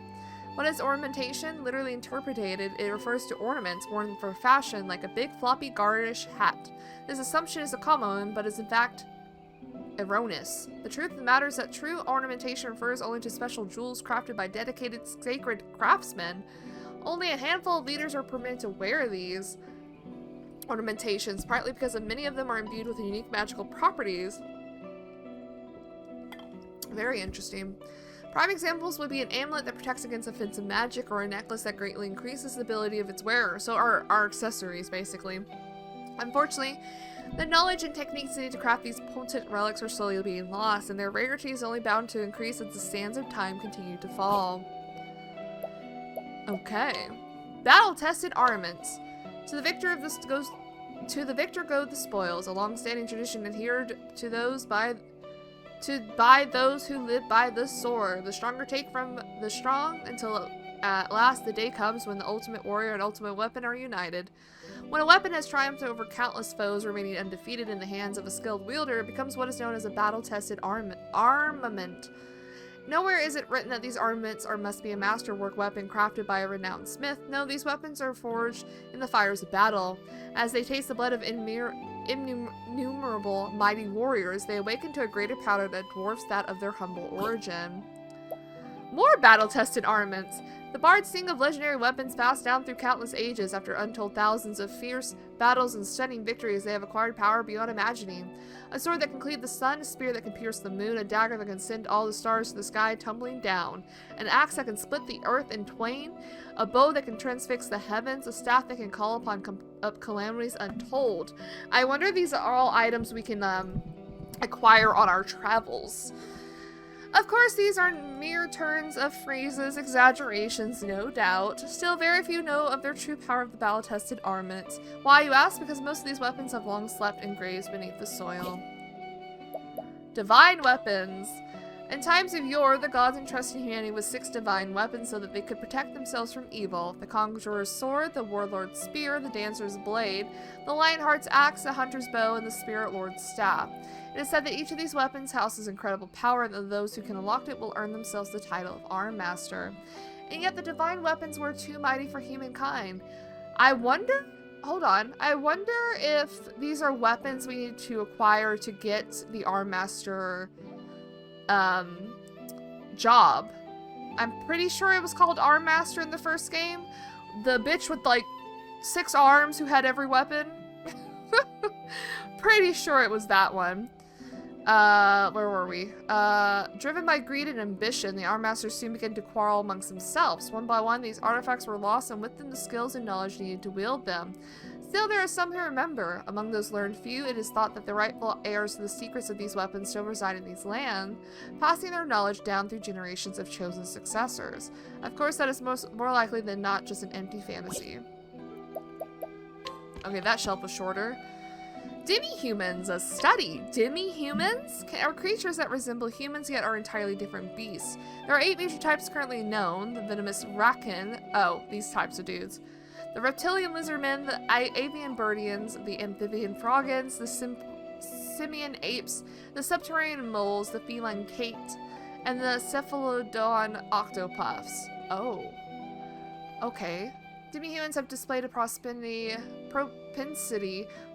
What is ornamentation? Literally interpreted, it refers to ornaments worn for fashion, like a big floppy garnish hat. This assumption is a common one, but is in fact erroneous. The truth of the matter is that true ornamentation refers only to special jewels crafted by dedicated sacred craftsmen. Only a handful of leaders are permitted to wear these ornamentations, partly because many of them are imbued with unique magical properties. Very interesting. Prime examples would be an amulet that protects against offensive magic, or a necklace that greatly increases the ability of its wearer. So our accessories, basically. Unfortunately, the knowledge and techniques needed to craft these potent relics are slowly being lost, and their rarity is only bound to increase as the sands of time continue to fall. Okay. Battle-tested armaments. To the victor go the spoils, a long-standing tradition adhered to those by those who live by the sword. The stronger take from the strong until at last the day comes when the ultimate warrior and ultimate weapon are united. When a weapon has triumphed over countless foes, remaining undefeated in the hands of a skilled wielder, it becomes what is known as a battle-tested armament. Nowhere is it written that these armaments must be a masterwork weapon crafted by a renowned smith. No, these weapons are forged in the fires of battle. As they taste the blood of innumerable mighty warriors, they awaken to a greater power that dwarfs that of their humble origin. More battle-tested armaments! The bards sing of legendary weapons passed down through countless ages. After untold thousands of fierce battles and stunning victories, they have acquired power beyond imagining. A sword that can cleave the sun, a spear that can pierce the moon, a dagger that can send all the stars to the sky tumbling down, an axe that can split the earth in twain, a bow that can transfix the heavens, a staff that can call upon calamities untold. I wonder if these are all items we can acquire on our travels. Of course, these are mere turns of phrases, exaggerations, no doubt. Still, very few know of their true power of the battle-tested armaments. Why, you ask? Because most of these weapons have long slept in graves beneath the soil. Divine weapons. In times of yore, the gods entrusted humanity with 6 divine weapons so that they could protect themselves from evil. The conjurer's sword, the warlord's spear, the dancer's blade, the lionheart's axe, the hunter's bow, and the spirit lord's staff. It is said that each of these weapons houses incredible power, and that those who can unlock it will earn themselves the title of Arm Master. And yet the divine weapons were too mighty for humankind. I wonder if these are weapons we need to acquire to get the Arm Master job. I'm pretty sure it was called Arm Master in the first game. The bitch with like 6 arms who had every weapon. Pretty sure it was that one. Where were we? Driven by greed and ambition, the Arm Masters soon began to quarrel amongst themselves. One by one, these artifacts were lost, and with them the skills and knowledge needed to wield them. Still, there are some who remember. Among those learned few, it is thought that the rightful heirs to the secrets of these weapons still reside in these lands, passing their knowledge down through generations of chosen successors. Of course, that is more likely than not just an empty fantasy. Okay, that shelf was shorter. Demi-humans, a study. Demi-humans are creatures that resemble humans yet are entirely different beasts. There are 8 major types currently known. The venomous rakin. Oh, these types of dudes. The reptilian lizardmen, the avian birdians, the amphibian frogans, the simian apes, the subterranean moles, the feline kate, and the cephalodon octopuffs. Oh. Okay. Demi-humans have displayed a propensity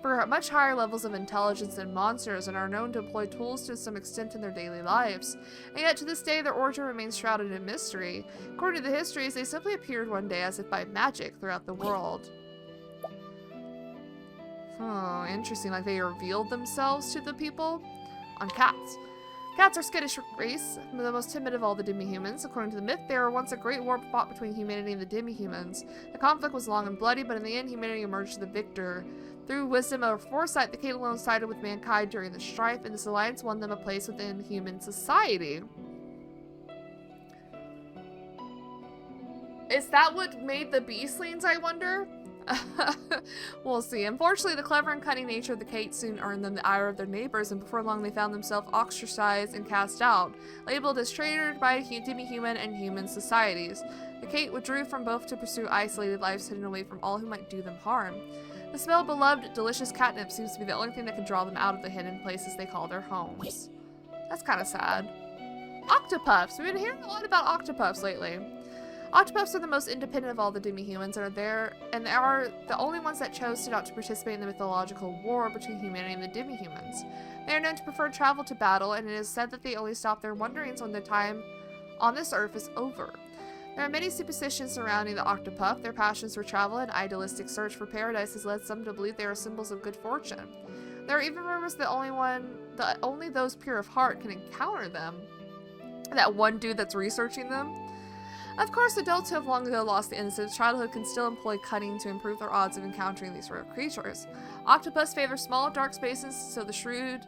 for much higher levels of intelligence than monsters and are known to employ tools to some extent in their daily lives. And yet to this day their origin remains shrouded in mystery. According to the histories, they simply appeared one day as if by magic throughout the world. Oh, interesting. Like they revealed themselves to the people? On cats. Cats are skittish race, the most timid of all the demi-humans. According to the myth, there were once a great war fought between humanity and the demi-humans. The conflict was long and bloody, but in the end, humanity emerged the victor. Through wisdom or foresight, the cat alone sided with mankind during the strife, and this alliance won them a place within human society. Is that what made the beastlings, I wonder? We'll see. Unfortunately, the clever and cunning nature of the Kate soon earned them the ire of their neighbors, and before long they found themselves ostracized and cast out, labeled as traitors by demi-human and human societies. The Kate withdrew from both to pursue isolated lives hidden away from all who might do them harm. The smell of beloved, delicious catnip seems to be the only thing that can draw them out of the hidden places they call their homes. That's kind of sad. Octopuffs! We've been hearing a lot about octopuffs lately. Octopuffs are the most independent of all the demi-humans and they are the only ones that chose not to participate in the mythological war between humanity and the demi-humans. They are known to prefer travel to battle, and it is said that they only stop their wanderings when their time on this earth is over. There are many superstitions surrounding the octopuff. Their passions for travel and idealistic search for paradise has led some to believe they are symbols of good fortune. There are even rumors that only those pure of heart can encounter them. That one dude that's researching them. Of course, adults who have long ago lost the innocence of childhood can still employ cunning to improve their odds of encountering these rare creatures. Octopus favor small, dark spaces, so the shrewd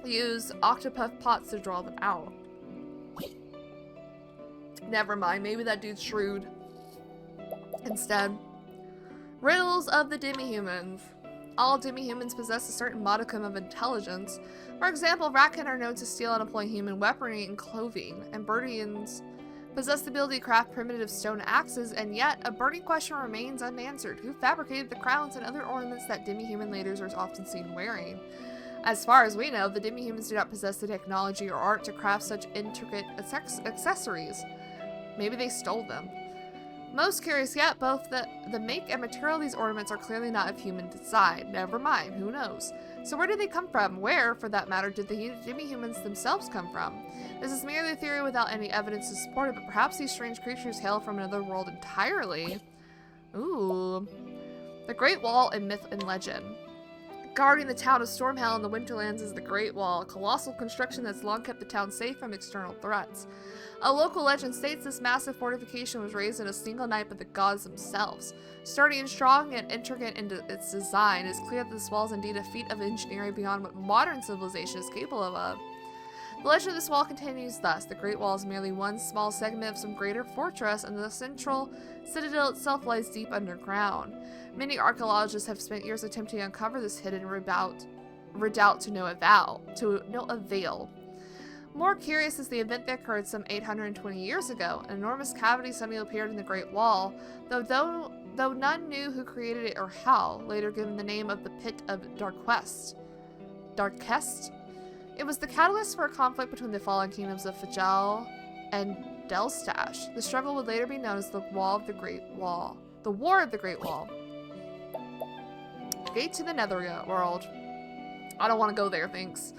use octopuff pots to draw them out. Never mind, maybe that dude's shrewd. Instead, riddles of the demi-humans. All demi-humans possess a certain modicum of intelligence. For example, Rakan are known to steal and employ human weaponry and clothing, and Birdians possess the ability to craft primitive stone axes, and yet a burning question remains unanswered. Who fabricated the crowns and other ornaments that demi-human leaders are often seen wearing? As far as we know, the demi-humans do not possess the technology or art to craft such intricate accessories. Maybe they stole them. Most curious yet, both the make and material of these ornaments are clearly not of human design. Never mind, who knows? So where did they come from? Where, for that matter, did the demi-humans themselves come from? This is merely a theory without any evidence to support it, but perhaps these strange creatures hail from another world entirely. Ooh. The Great Wall in Myth and Legend. Guarding the town of Stormhell in the Winterlands is the Great Wall, a colossal construction that's long kept the town safe from external threats. A local legend states this massive fortification was raised in a single night by the gods themselves. Sturdy and strong and intricate in its design, it is clear that this wall is indeed a feat of engineering beyond what modern civilization is capable of. The legend of this wall continues thus. The Great Wall is merely one small segment of some greater fortress, and the central citadel itself lies deep underground. Many archaeologists have spent years attempting to uncover this hidden redoubt to no avail. More curious is the event that occurred some 820 years ago. An enormous cavity suddenly appeared in the Great Wall, though none knew who created it or how, later given the name of the Pit of Darkest. It was the catalyst for a conflict between the fallen kingdoms of Fajal and Delstash. The struggle would later be known as the War of the Great Wall. Gate to the Netherworld. I don't want to go there, thanks.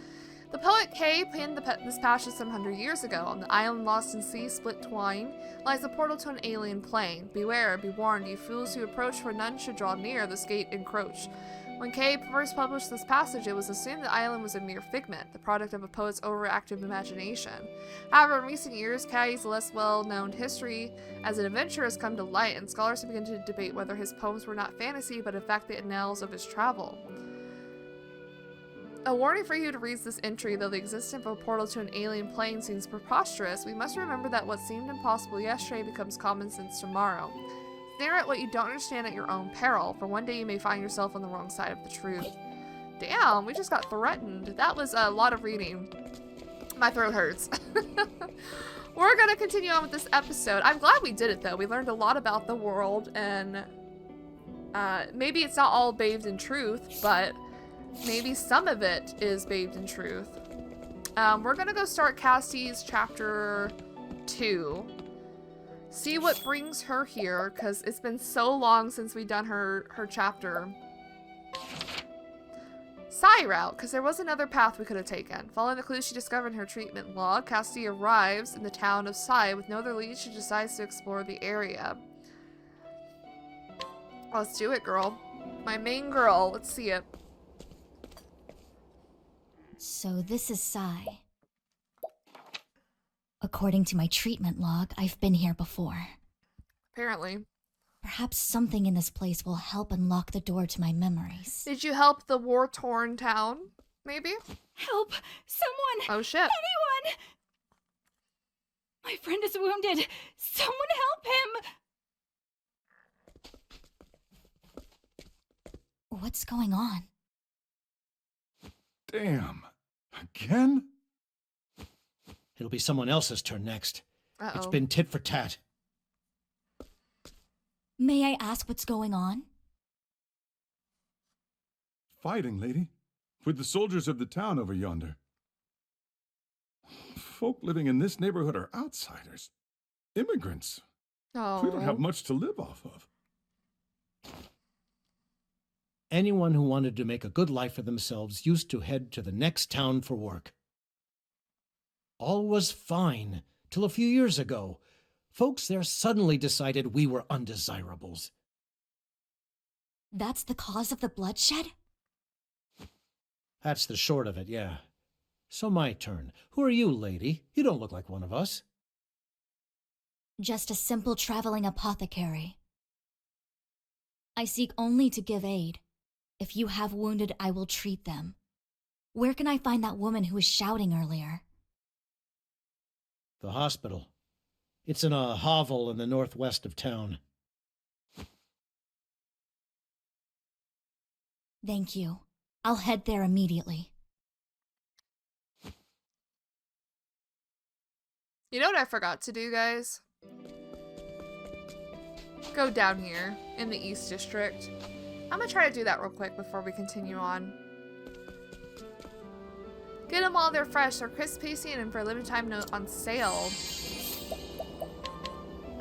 The poet Kay penned this passage some 100 years ago. On the island lost in sea split twine lies a portal to an alien plane. Beware, be warned, you fools who approach, for none should draw near, this gate encroach. When Kay first published this passage, it was assumed the island was a mere figment, the product of a poet's overactive imagination. However, in recent years, Kay's less well-known history as an adventurer has come to light, and scholars have begun to debate whether his poems were not fantasy, but in fact the annals of his travel. A warning for you to read this entry: though the existence of a portal to an alien plane seems preposterous, we must remember that what seemed impossible yesterday becomes common sense tomorrow. Stare at what you don't understand at your own peril, for one day you may find yourself on the wrong side of the truth. Damn, we just got threatened. That was a lot of reading. My throat hurts. We're gonna continue on with this episode. I'm glad we did it though. We learned a lot about the world, and maybe it's not all bathed in truth, but maybe some of it is bathed in truth. We're gonna go start Cassti's chapter 2. See what brings her here, because it's been so long since we've done her chapter. Sai route, because there was another path we could have taken. Following the clues she discovered in her treatment log, Castti arrives in the town of Sai. With no other lead, she decides to explore the area. Let's do it, girl. My main girl. Let's see it. So this is Sai. According to my treatment log, I've been here before. Apparently. Perhaps something in this place will help unlock the door to my memories. Did you help the war-torn town? Maybe? Help! Someone! Oh shit. Anyone! My friend is wounded! Someone help him! What's going on? Damn. Again? It'll be someone else's turn next. Uh-oh. It's been tit for tat. May I ask what's going on? Fighting, lady. With the soldiers of the town over yonder. Folk living in this neighborhood are outsiders. Immigrants. Oh. We don't have much to live off of. Anyone who wanted to make a good life for themselves used to head to the next town for work. All was fine, till a few years ago. Folks there suddenly decided we were undesirables. That's the cause of the bloodshed? That's the short of it, yeah. So my turn. Who are you, lady? You don't look like one of us. Just a simple traveling apothecary. I seek only to give aid. If you have wounded, I will treat them. Where can I find that woman who was shouting earlier? The hospital. It's in a hovel in the northwest of town. Thank you. I'll head there immediately. You know what I forgot to do, guys? Go down here in the East District. I'm gonna try to do that real quick before we continue on. Get them while they're fresh. They're crisp, tasty, and for a limited time note on sale.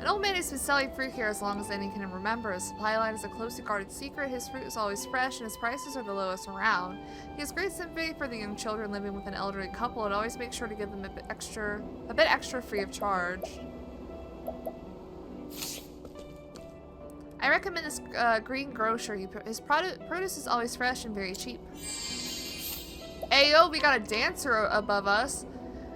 An old man has been selling fruit here as long as any can remember. His supply line is a closely guarded secret. His fruit is always fresh, and his prices are the lowest around. He has great sympathy for the young children living with an elderly couple, and always makes sure to give them a bit extra free of charge. I recommend this green grocer. His produce is always fresh and very cheap. Ayo, we got a dancer above us.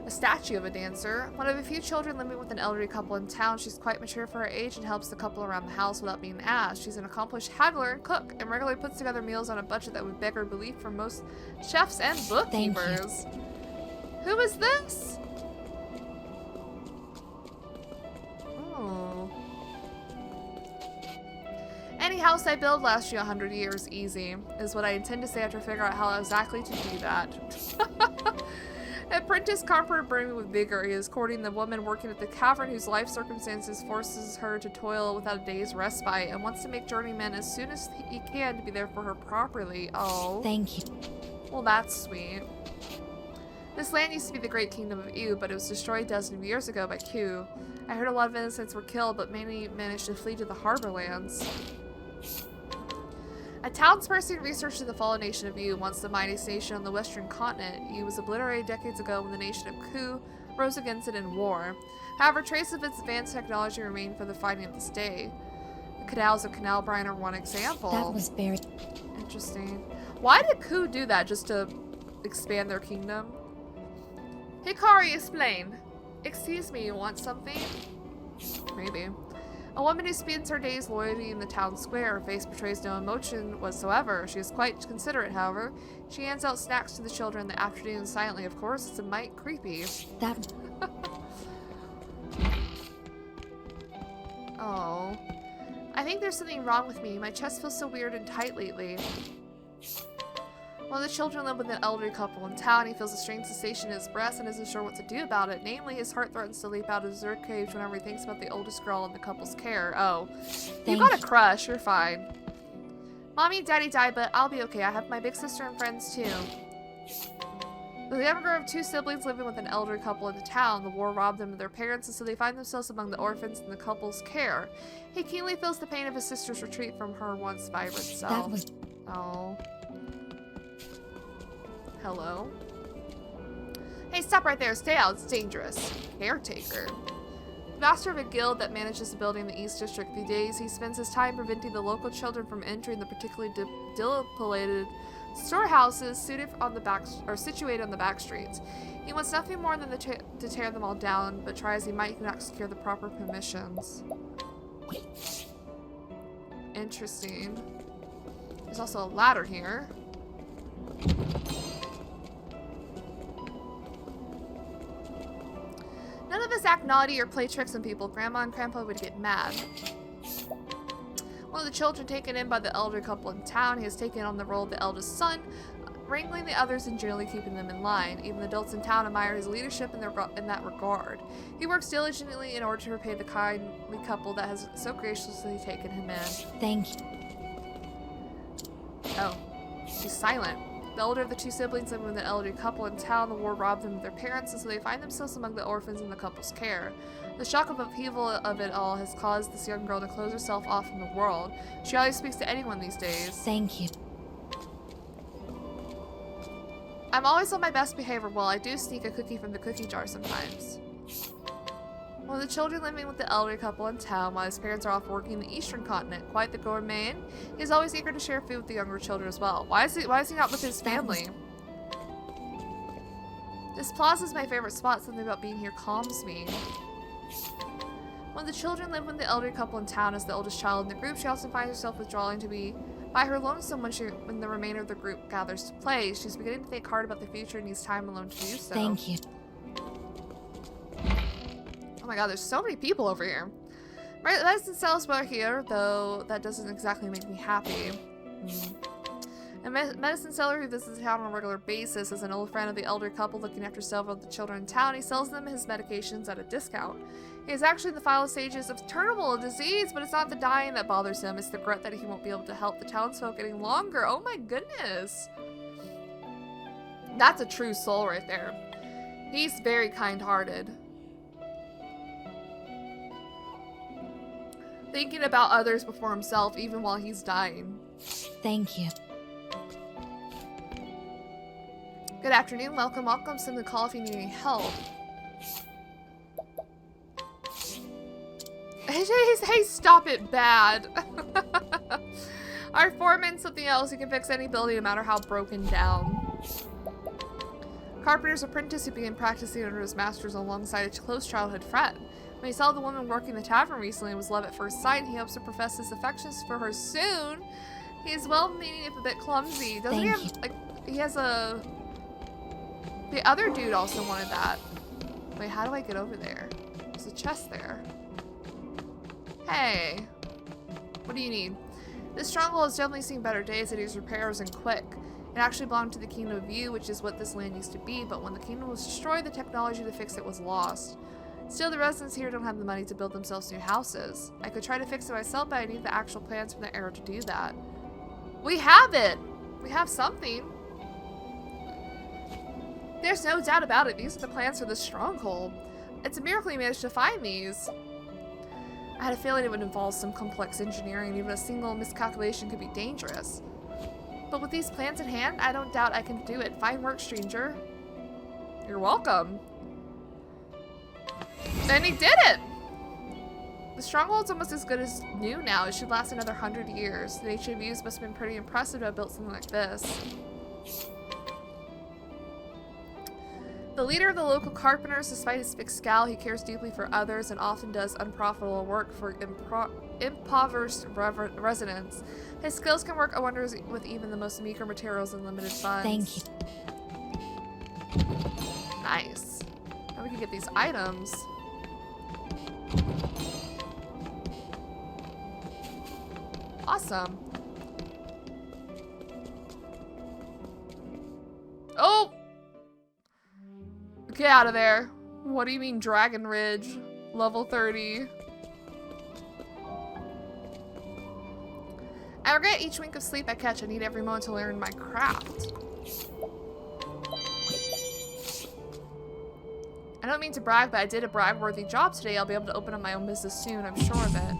A statue of a dancer. One of a few children living with an elderly couple in town. She's quite mature for her age and helps the couple around the house without being asked. She's an accomplished haggler and cook, and regularly puts together meals on a budget that would beggar belief for most chefs and bookkeepers. Who is this? Oh. Any house I build lasts you 100 years easy, is what I intend to say after figuring out how exactly to do that. Apprentice carpenter burning with vigor, he is courting the woman working at the cavern whose life circumstances forces her to toil without a day's respite and wants to make journeyman as soon as he can to be there for her properly. Oh. Thank you. Well, that's sweet. This land used to be the great kingdom of Ew, but it was destroyed dozens of years ago by Q. I heard a lot of innocents were killed, but many managed to flee to the harbor lands. A townsperson researched the fallen nation of Ew, once the mightiest nation on the western continent. Ew was obliterated decades ago when the nation of Ku rose against it in war. However, traces of its advanced technology remain for the fighting of this day. The canals of Canal Brine are one example. That was very interesting. Why did Ku do that? Just to expand their kingdom? Hikari, explain. Excuse me, you want something? Maybe. A woman who spends her days loitering in the town square. Her face betrays no emotion whatsoever. She is quite considerate, however. She hands out snacks to the children in the afternoon silently. Of course, it's a mite creepy. that. Oh. I think there's something wrong with me. My chest feels so weird and tight lately. One of the children live with an elderly couple in town. He feels a strange sensation in his breast and isn't sure what to do about it. Namely, his heart threatens to leap out of his ribcage whenever he thinks about the oldest girl in the couple's care. Oh. You got a crush. You're fine. Mommy and Daddy died, but I'll be okay. I have my big sister and friends, too. The younger of two siblings living with an elderly couple in the town. The war robbed them of their parents, and so they find themselves among the orphans in the couple's care. He keenly feels the pain of his sister's retreat from her once vibrant self. Oh. Hello? Hey, stop right there. Stay out. It's dangerous. Caretaker. Master of a guild that manages a building in the East District. These days, he spends his time preventing the local children from entering the particularly dilapidated storehouses situated on the back streets. He wants nothing more than to tear them all down, but try as he might, he cannot secure the proper permissions. Interesting. There's also a ladder here. None of us act naughty or play tricks on people. Grandma and Grandpa would get mad. One of the children taken in by the elder couple in town, he has taken on the role of the eldest son, wrangling the others and generally keeping them in line. Even the adults in town admire his leadership in that regard. He works diligently in order to repay the kindly couple that has so graciously taken him in. Thank you. Oh, she's silent. The older of the two siblings living with an elderly couple in town. The war robbed them of their parents, and so they find themselves among the orphans in the couple's care. The shock of upheaval of it all has caused this young girl to close herself off from the world. She always speaks to anyone these days. Thank you. I'm always on my best behavior. Well, I do sneak a cookie from the cookie jar sometimes. One of the children living with the elderly couple in town while his parents are off working in the eastern continent. Quite the gourmet. He's always eager to share food with the younger children as well. Why is he not with his family? This plaza is my favorite spot. Something about being here calms me. When the children live with the elderly couple in town as the oldest child in the group, she often finds herself withdrawing to be by her lonesome when the remainder of the group gathers to play. She's beginning to think hard about the future and needs time alone to do so. Thank you. Oh my god, there's so many people over here. Medicine sellers were here, though that doesn't exactly make me happy. A medicine seller who visits the town on a regular basis is an old friend of the elder couple looking after several of the children in town. He sells them his medications at a discount. He is actually in the final stages of terminal disease, but it's not the dying that bothers him. It's the regret that he won't be able to help the townsfolk any longer. Oh my goodness. That's a true soul right there. He's very kind-hearted. Thinking about others before himself, even while he's dying. Thank you. Good afternoon, welcome. Send the call if you need any help. Hey, stop it, bad. Our foreman, something else. He can fix any building no matter how broken down. Carpenter's apprentice who began practicing under his masters alongside a close childhood friend. When he saw the woman working the tavern recently and was love at first sight, he hopes to profess his affections for her soon. He is well-meaning if a bit clumsy. Doesn't he have, like, he has a... The other dude also wanted that. Wait, how do I get over there? There's a chest there. Hey. What do you need? This stronghold has definitely seen better days. It needs repairs and quick. It actually belonged to the Kingdom of You, which is what this land used to be, but when the kingdom was destroyed, the technology to fix it was lost. Still, the residents here don't have the money to build themselves new houses. I could try to fix it myself, but I need the actual plans from the era to do that. We have it! We have something. There's no doubt about it. These are the plans for this stronghold. It's a miracle you managed to find these. I had a feeling it would involve some complex engineering, and even a single miscalculation could be dangerous. But with these plans in hand, I don't doubt I can do it. Fine work, stranger. You're welcome. And he did it! The stronghold's almost as good as new now. It should last another 100 years. The HOVs must have been pretty impressive to have built something like this. The leader of the local carpenters, despite his thick scowl, he cares deeply for others and often does unprofitable work for impoverished residents. His skills can work wonders with even the most meager materials and limited funds. Thank you. Nice. Now we can get these items. Awesome. Oh! Get out of there. What do you mean Dragon Ridge? Level 30. I regret each wink of sleep I catch. I need every moment to learn my craft. I don't mean to brag, but I did a brag-worthy job today. I'll be able to open up my own business soon, I'm sure of it.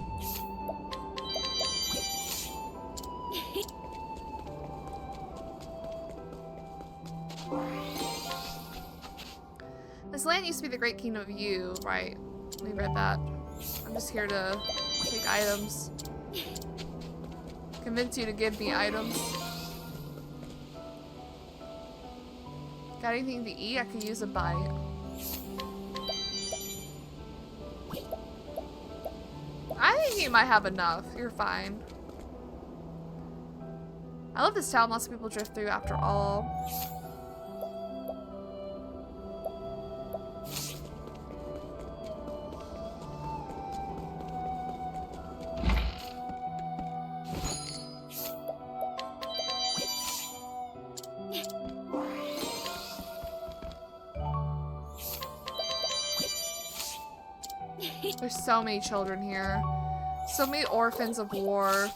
This land used to be the Great Kingdom of You, right? We read that. I'm just here to take items. Convince you to give me items. Got anything to eat? I could use a bite. I think you might have enough. You're fine. I love this town. Lots of people drift through after all. There's so many children here. So many orphans of war.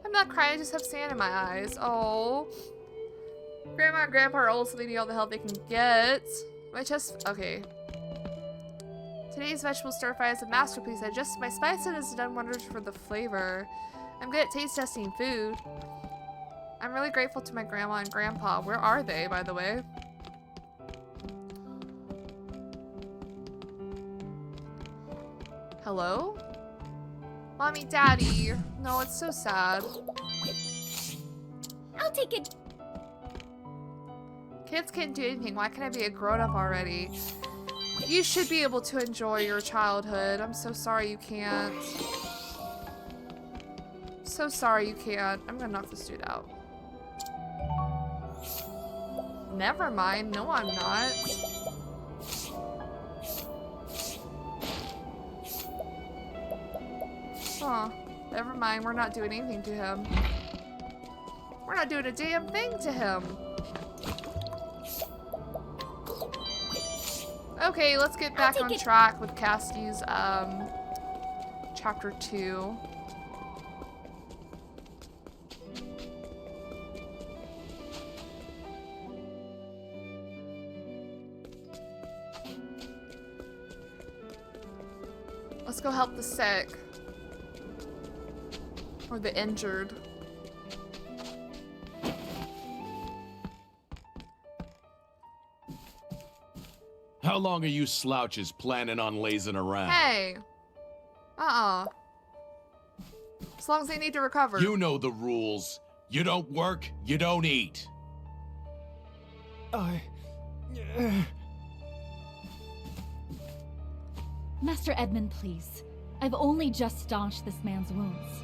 I'm not crying, I just have sand in my eyes. Oh. Grandma and Grandpa are old, so they need all the help they can get. My chest... Okay. Today's vegetable stir-fry is a masterpiece. My spice has done wonders for the flavor. I'm good at taste testing food. I'm really grateful to my grandma and grandpa. Where are they, by the way? Hello? Mommy, Daddy. No, it's so sad. I'll take it. Kids can't do anything. Why can't I be a grown-up already? You should be able to enjoy your childhood. I'm so sorry you can't. So sorry you can't. I'm gonna knock this dude out. Never mind. No, I'm not. Huh. Never mind. We're not doing anything to him. We're not doing a damn thing to him. Okay, let's get back on track with Castti's, chapter 2. Let's go help the sick. Or the injured. How long are you slouches planning on lazing around? Hey. As long as they need to recover. You know the rules. You don't work, you don't eat. Master Edmund, please. I've only just staunched this man's wounds.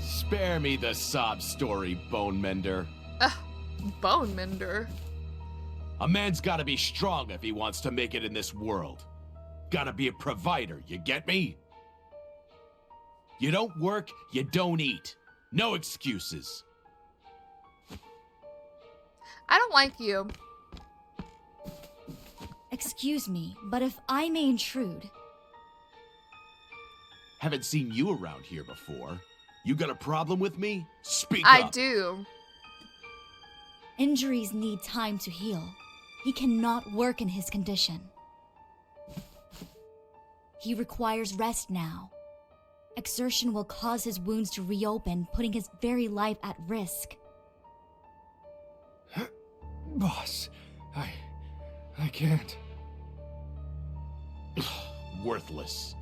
Spare me the sob story, Bone Mender. Bone Mender. A man's gotta be strong if he wants to make it in this world. Gotta be a provider, you get me? You don't work, you don't eat. No excuses. I don't like you. Excuse me, but if I may intrude... Haven't seen you around here before. You got a problem with me? Speak I up. do. Injuries need time to heal. He cannot work in his condition. He requires rest now. Exertion will cause his wounds to reopen, putting his very life at risk. Boss, I can't. Worthless.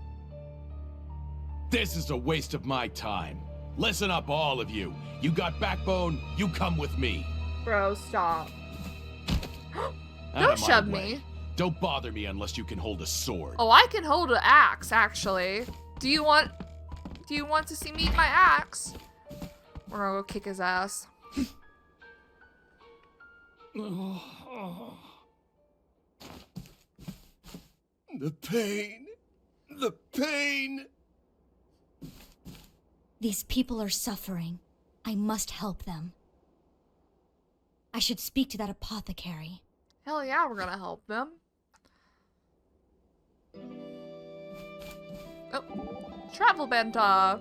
This is a waste of my time. Listen up, all of you. You got backbone, you come with me. Bro, stop. Out Don't of my shove way. me. Don't bother me unless you can hold a sword. Oh, I can hold an axe, actually. Do you want to see me eat my axe? We're gonna go kick his ass. The pain. The pain. These people are suffering. I must help them. I should speak to that apothecary. Hell yeah, we're gonna help them. Oh, travel benta.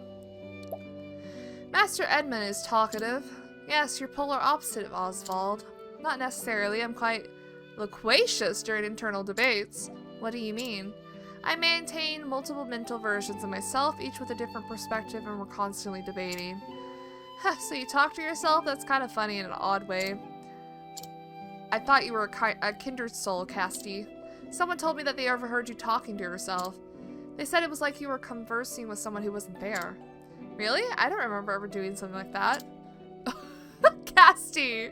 Master Edmund is talkative. Yes, you're polar opposite of Oswald. Not necessarily, I'm quite loquacious during internal debates. What do you mean? I maintain multiple mental versions of myself, each with a different perspective, and we're constantly debating. So you talk to yourself? That's kind of funny in an odd way. I thought you were a kindred soul, Castti. Someone told me that they overheard you talking to yourself. They said it was like you were conversing with someone who wasn't there. Really? I don't remember ever doing something like that. Castti!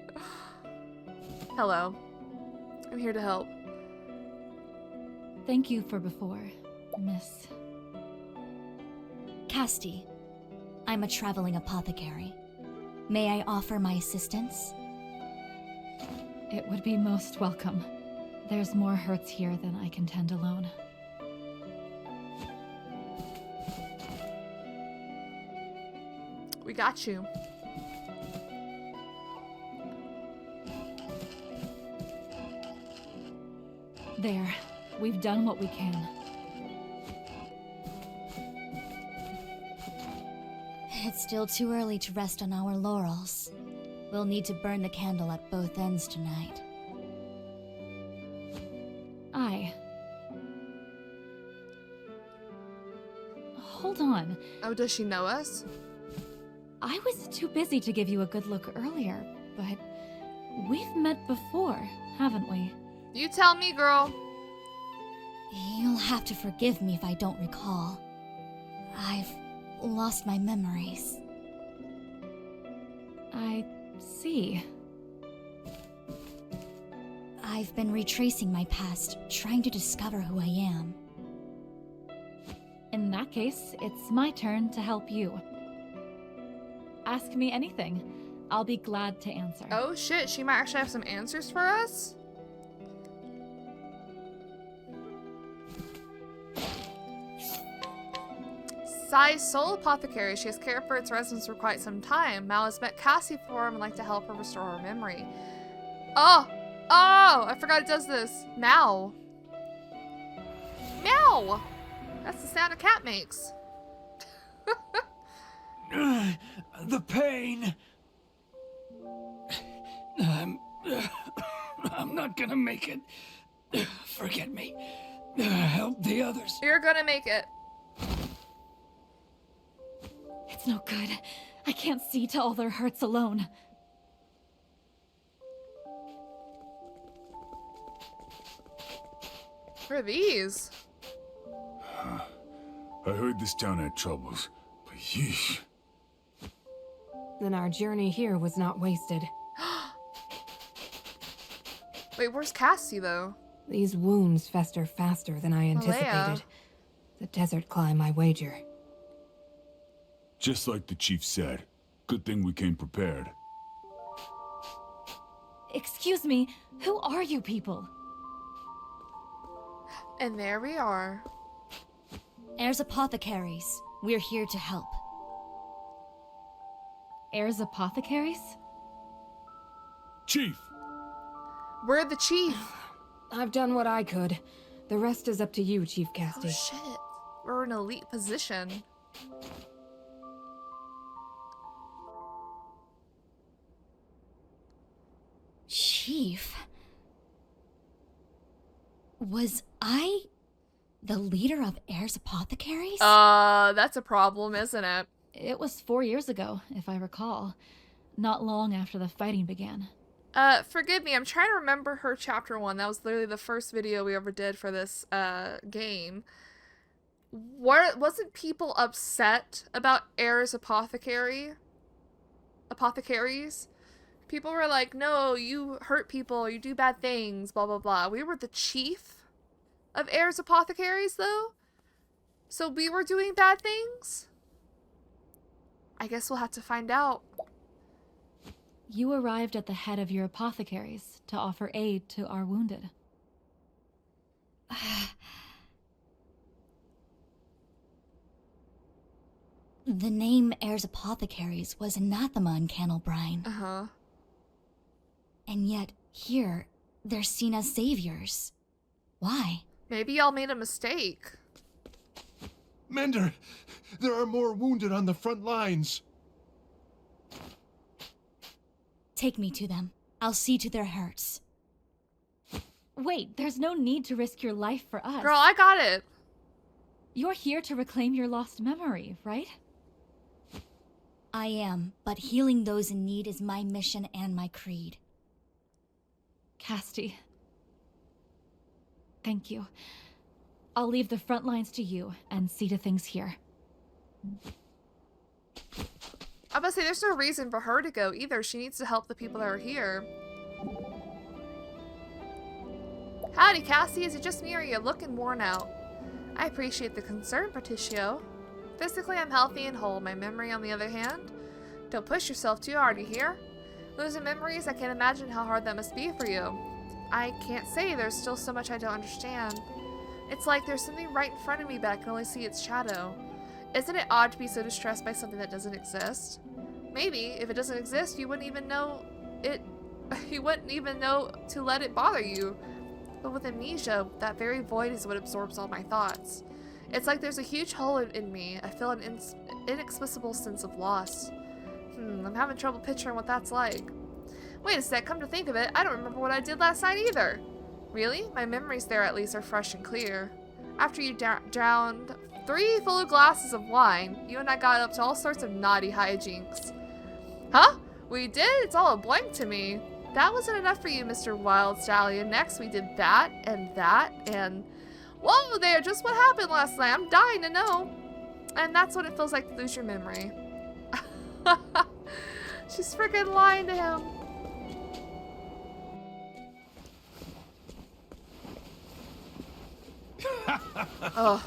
Hello. I'm here to help. Thank you for before, Miss. Castti, I'm a traveling apothecary. May I offer my assistance? It would be most welcome. There's more hurts here than I can tend alone. We got you. There. We've done what we can. It's still too early to rest on our laurels. We'll need to burn the candle at both ends tonight. Hold on. Oh, does she know us? I was too busy to give you a good look earlier, but we've met before, haven't we? You tell me, girl. You'll have to forgive me if I don't recall. I've lost my memories. I see. I've been retracing my past, trying to discover who I am. In that case, it's my turn to help you. Ask me anything. I'll be glad to answer. Oh shit, she might actually have some answers for us? Sai's sole apothecary. She has cared for its residents for quite some time. Mal has met Cassie before and would like to help her restore her memory. Oh! Oh! I forgot it does this. Meow. Meow! That's the sound a cat makes. The pain. I'm not gonna make it. Forget me. Help the others. You're gonna make it. It's no good. I can't see to all their hurts alone. What are these? I heard this town had troubles, but yeesh. Then our journey here was not wasted. Wait, where's Cassie, though? These wounds fester faster than I anticipated. The desert climb, I wager. Just like the chief said. Good thing we came prepared. Excuse me, who are you people? And there we are. Heirs Apothecaries, we're here to help. Heirs Apothecaries? Chief! We're the chief. I've done what I could. The rest is up to you, Chief Castti. Oh shit. We're in an elite position. Chief? Was I the leader of Heirs Apothecaries? That's a problem, isn't it? It was 4 years ago, if I recall. Not long after the fighting began. Forgive me, I'm trying to remember her chapter 1. That was literally the first video we ever did for this, game. Wasn't people upset about Heirs Apothecaries? People were like, no, you hurt people, you do bad things, blah, blah, blah. We were the chief of Heirs Apothecaries, though? So we were doing bad things? I guess we'll have to find out. You arrived at the head of your apothecaries to offer aid to our wounded. The name Heirs Apothecaries was anathema in Candlebrine. Uh-huh. And yet, here, they're seen as saviors. Why? Maybe y'all made a mistake. Mender, there are more wounded on the front lines. Take me to them. I'll see to their hurts. Wait, there's no need to risk your life for us. Girl, I got it. You're here to reclaim your lost memory, right? I am, but healing those in need is my mission and my creed. Castti. Thank you. I'll leave the front lines to you and see to things here. I'm about to say, there's no reason for her to go either. She needs to help the people that are here. Howdy, Cassie. Is it just me or are you looking worn out? I appreciate the concern, Patricio. Physically, I'm healthy and whole. My memory, on the other hand, don't push yourself too hard, you hear? Losing memories, I can't imagine how hard that must be for you. I can't say, there's still so much I don't understand. It's like there's something right in front of me, but I can only see its shadow. Isn't it odd to be so distressed by something that doesn't exist? Maybe, if it doesn't exist, you wouldn't even know it... You wouldn't even know to let it bother you. But with amnesia, that very void is what absorbs all my thoughts. It's like there's a huge hole in me. I feel an inexplicable sense of loss. I'm having trouble picturing what that's like. Wait a sec, come to think of it, I don't remember what I did last night either. Really? My memories there at least are fresh and clear. After you drowned 3 full glasses of wine, you and I got up to all sorts of naughty hijinks. Huh? We did? It's all a blank to me. That wasn't enough for you, Mr. Wild Stallion. Next we did that, and... Whoa there, just what happened last night? I'm dying to know. And that's what it feels like to lose your memory. She's freaking lying to him. Oh,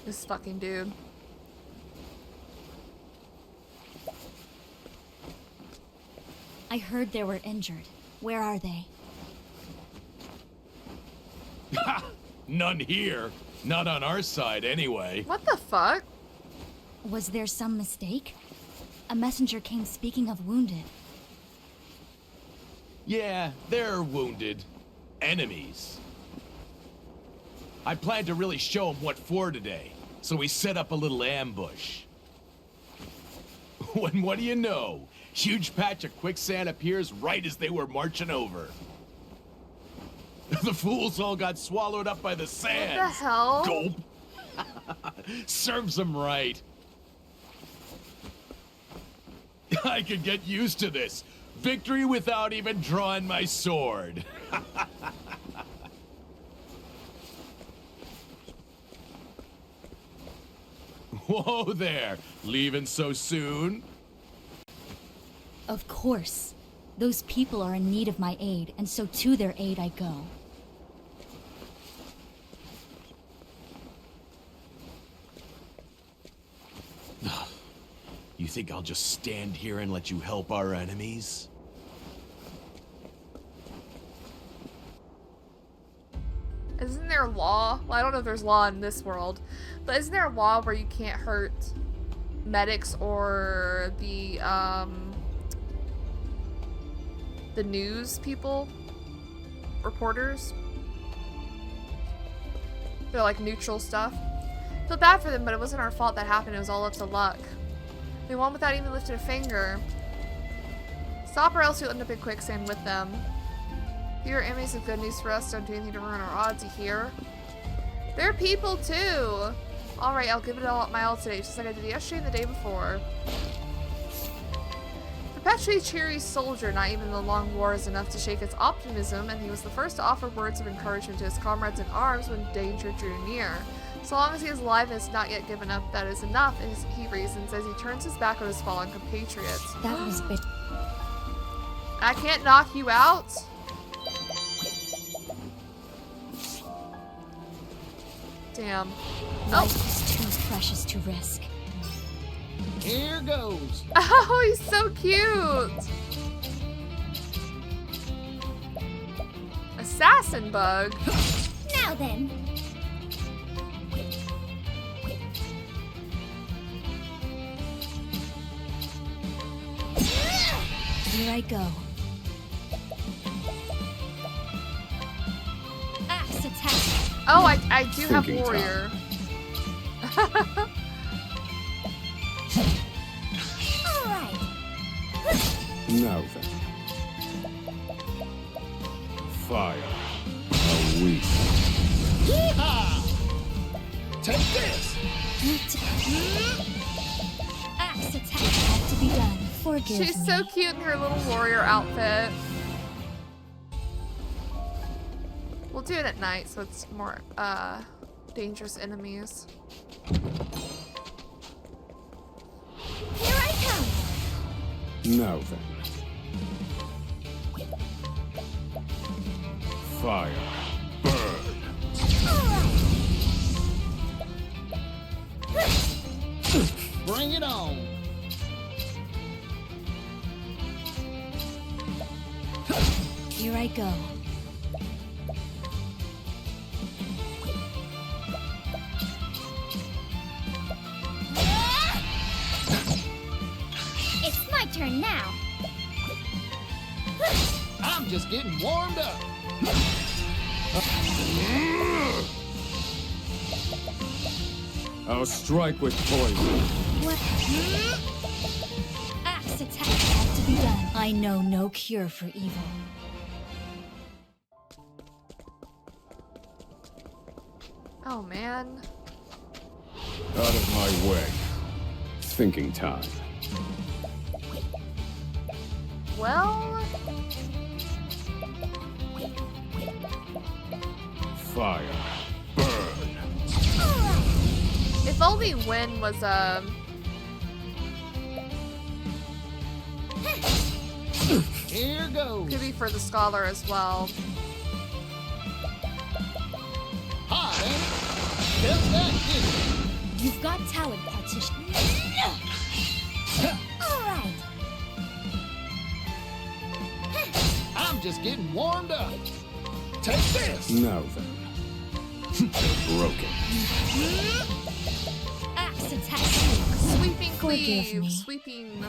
this fucking dude. I heard they were injured. Where are they? None here. Not on our side, anyway. What the fuck? Was there some mistake? A messenger came speaking of wounded. Yeah, they're wounded. Enemies. I planned to really show them what for today, so we set up a little ambush. When what do you know? Huge patch of quicksand appears right as they were marching over. The fools all got swallowed up by the sand. What the hell? Gulp. Serves them right. I could get used to this. Victory without even drawing my sword. Whoa there. Leaving so soon? Of course. Those people are in need of my aid, and so to their aid I go. You think I'll just stand here and let you help our enemies? Isn't there there a law? Well, I don't know if there's law in this world, but isn't there a law where you can't hurt medics or the news people? Reporters? They're like neutral stuff. Feel bad for them, but it wasn't our fault that happened. It was all up to luck. They won without even lifting a finger. Stop or else you'll end up in quicksand with them. Your enemies have good news for us. Don't do anything to ruin our odds, you hear? They're people too! Alright, I'll give it my all today, just like I did yesterday and the day before. Perpetually cheery soldier, not even the long war is enough to shake its optimism, and he was the first to offer words of encouragement to his comrades in arms when danger drew near. So long as he is alive and has not yet given up, that is enough, he reasons as he turns his back on his fallen compatriots. That was big. I can't knock you out? Damn. Life is too precious to risk. Here goes. Oh, he's so cute. Assassin bug. Now then. Here I go. Axe attack. Oh, I do have warrior. Alright. Now then. Fire. A weak. Yeehaw! Take this! Axe attack had to be done. Forgive me. She's so cute in her little warrior outfit. We'll do it at night so it's more dangerous enemies. Here I come. Now then. Fire. Burn. Bring it on. Here I go. It's my turn now. I'm just getting warmed up. I'll strike with poison. What? Axe attack had to be done. I know no cure for evil. Oh man. Out of my way. Thinking time. Well, Fire. Burn. if only Win was Here goes. could be for the scholar as well. Hot, ain't it? Just that, didn't You've got talent, partition. Alright. I'm just getting warmed up. Take this. Now then. They're broken. Axe attack. Sweeping Forgive cleave. me. Sweeping.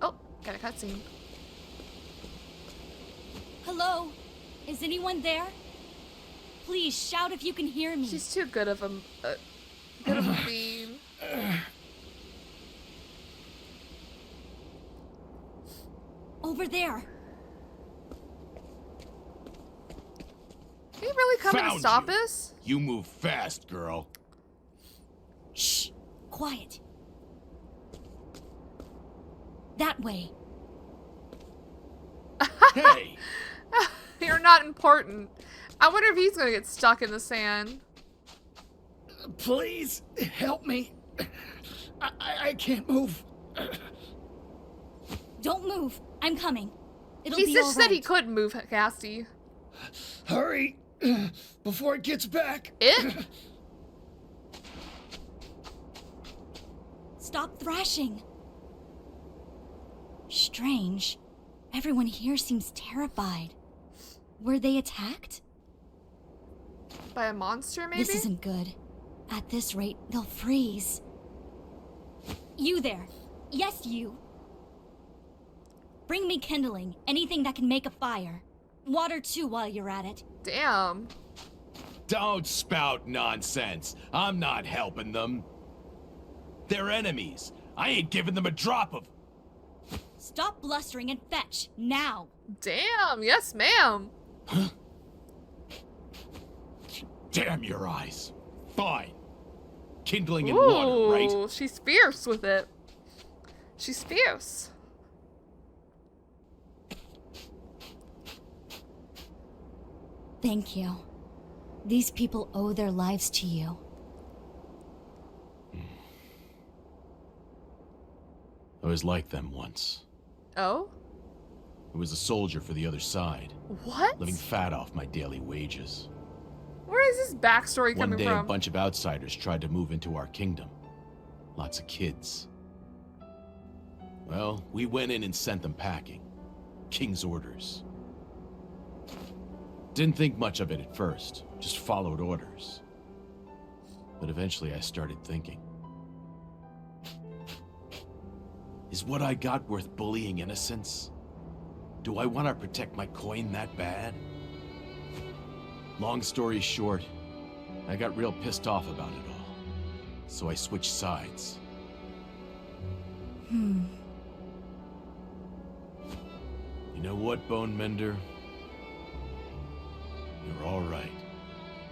Oh, got a cutscene. Hello? Is anyone there? Please shout if you can hear me. She's too good of a queen. Over there. Can you really come and Found stop you. us? You move fast, girl. Shh. Quiet. That way. Hey! You're not important. I wonder if he's gonna get stuck in the sand. Please help me. I can't move. Don't move. I'm coming. It'll He be just all said he right. could move, Castti. Hurry before it gets back. It? Stop thrashing. Strange. Everyone here seems terrified. Were they attacked? By a monster, maybe? This isn't good. At this rate, they'll freeze. You there. Yes, you. Bring me kindling. Anything that can make a fire. Water too while you're at it. Damn. Don't spout nonsense. I'm not helping them. They're enemies. I ain't giving them a drop of... Stop blustering and fetch, now! Damn, yes ma'am. Huh? Damn your eyes. Fine. Kindling and water, right? She's fierce with it. She's fierce. Thank you. These people owe their lives to you. I was like them once. Oh? I was a soldier for the other side. What? Living fat off my daily wages. Where is this backstory coming One day, from? a bunch of outsiders tried to move into our kingdom. Lots of kids. Well, we went in and sent them packing. King's orders. Didn't think much of it at first. Just followed orders. But eventually I started thinking. Is what I got worth bullying innocents? Do I want to protect my coin that bad? Long story short, I got real pissed off about it all. So I switched sides. Hmm. You know what, Bone Mender? You're all right.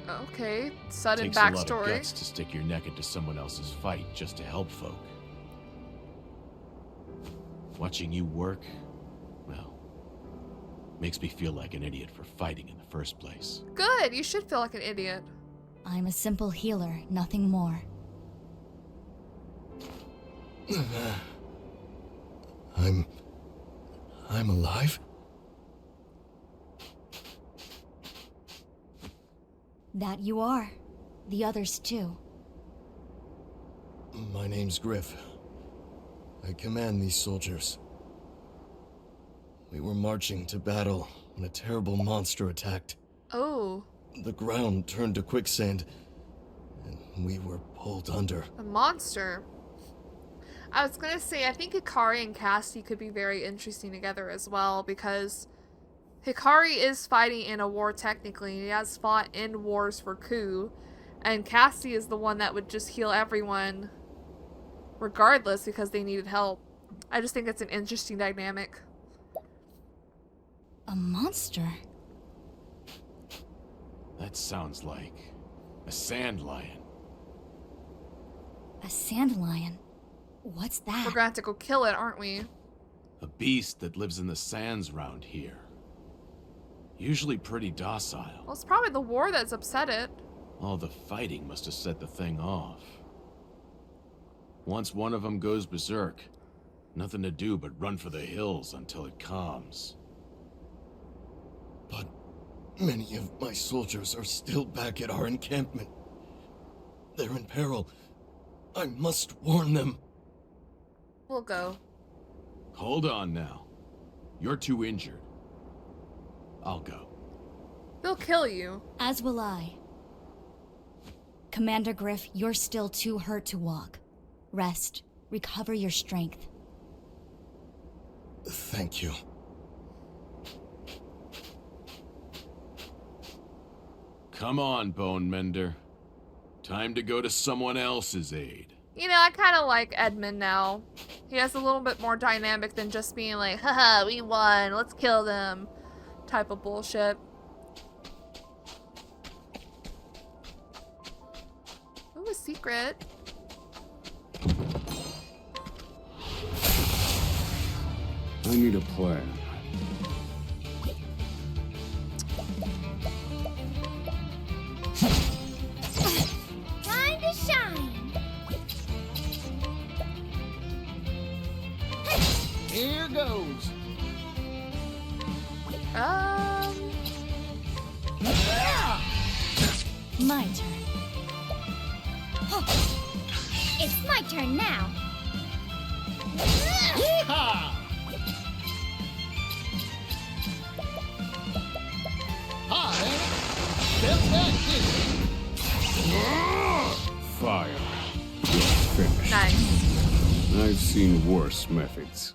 Okay, sudden Takes a lot of backstory. guts to stick your neck into someone else's fight just to help folk. Watching you work, well, makes me feel like an idiot for fighting in the first place. Good, you should feel like an idiot. I'm a simple healer, nothing more. I'm alive? That you are. The others too. My name's Griff. I command these soldiers. We were marching to battle when a terrible monster attacked. Oh. The ground turned to quicksand, and we were pulled under. A monster. I was gonna say, I think Hikari and Castti could be very interesting together as well, because Hikari is fighting in a war technically. He has fought in wars for Ku, and Castti is the one that would just heal everyone regardless because they needed help. I just think it's an interesting dynamic. A monster? That sounds like a sand lion. A sand lion? What's that? We're gonna have to go kill it, aren't we? A beast that lives in the sands round here. Usually pretty docile. Well, it's probably the war that's upset it. All the fighting must have set the thing off. Once one of them goes berserk, nothing to do but run for the hills until it calms. But many of my soldiers are still back at our encampment. They're in peril. I must warn them. We'll go. Hold on now. You're too injured. I'll go. They'll kill you. As will I. Commander Griff, you're still too hurt to walk. Rest. Recover your strength. Thank you. Come on, Bone Mender. Time to go to someone else's aid. You know, I kind of like Edmund now. He has a little bit more dynamic than just being like, haha, we won, let's kill them, type of bullshit. Ooh, a secret. I need a plan. Time to shine. Here goes. My turn. It's my turn now. Yeehaw! felt that, didn't you? Fire. You're finished. Nice. I've seen worse methods.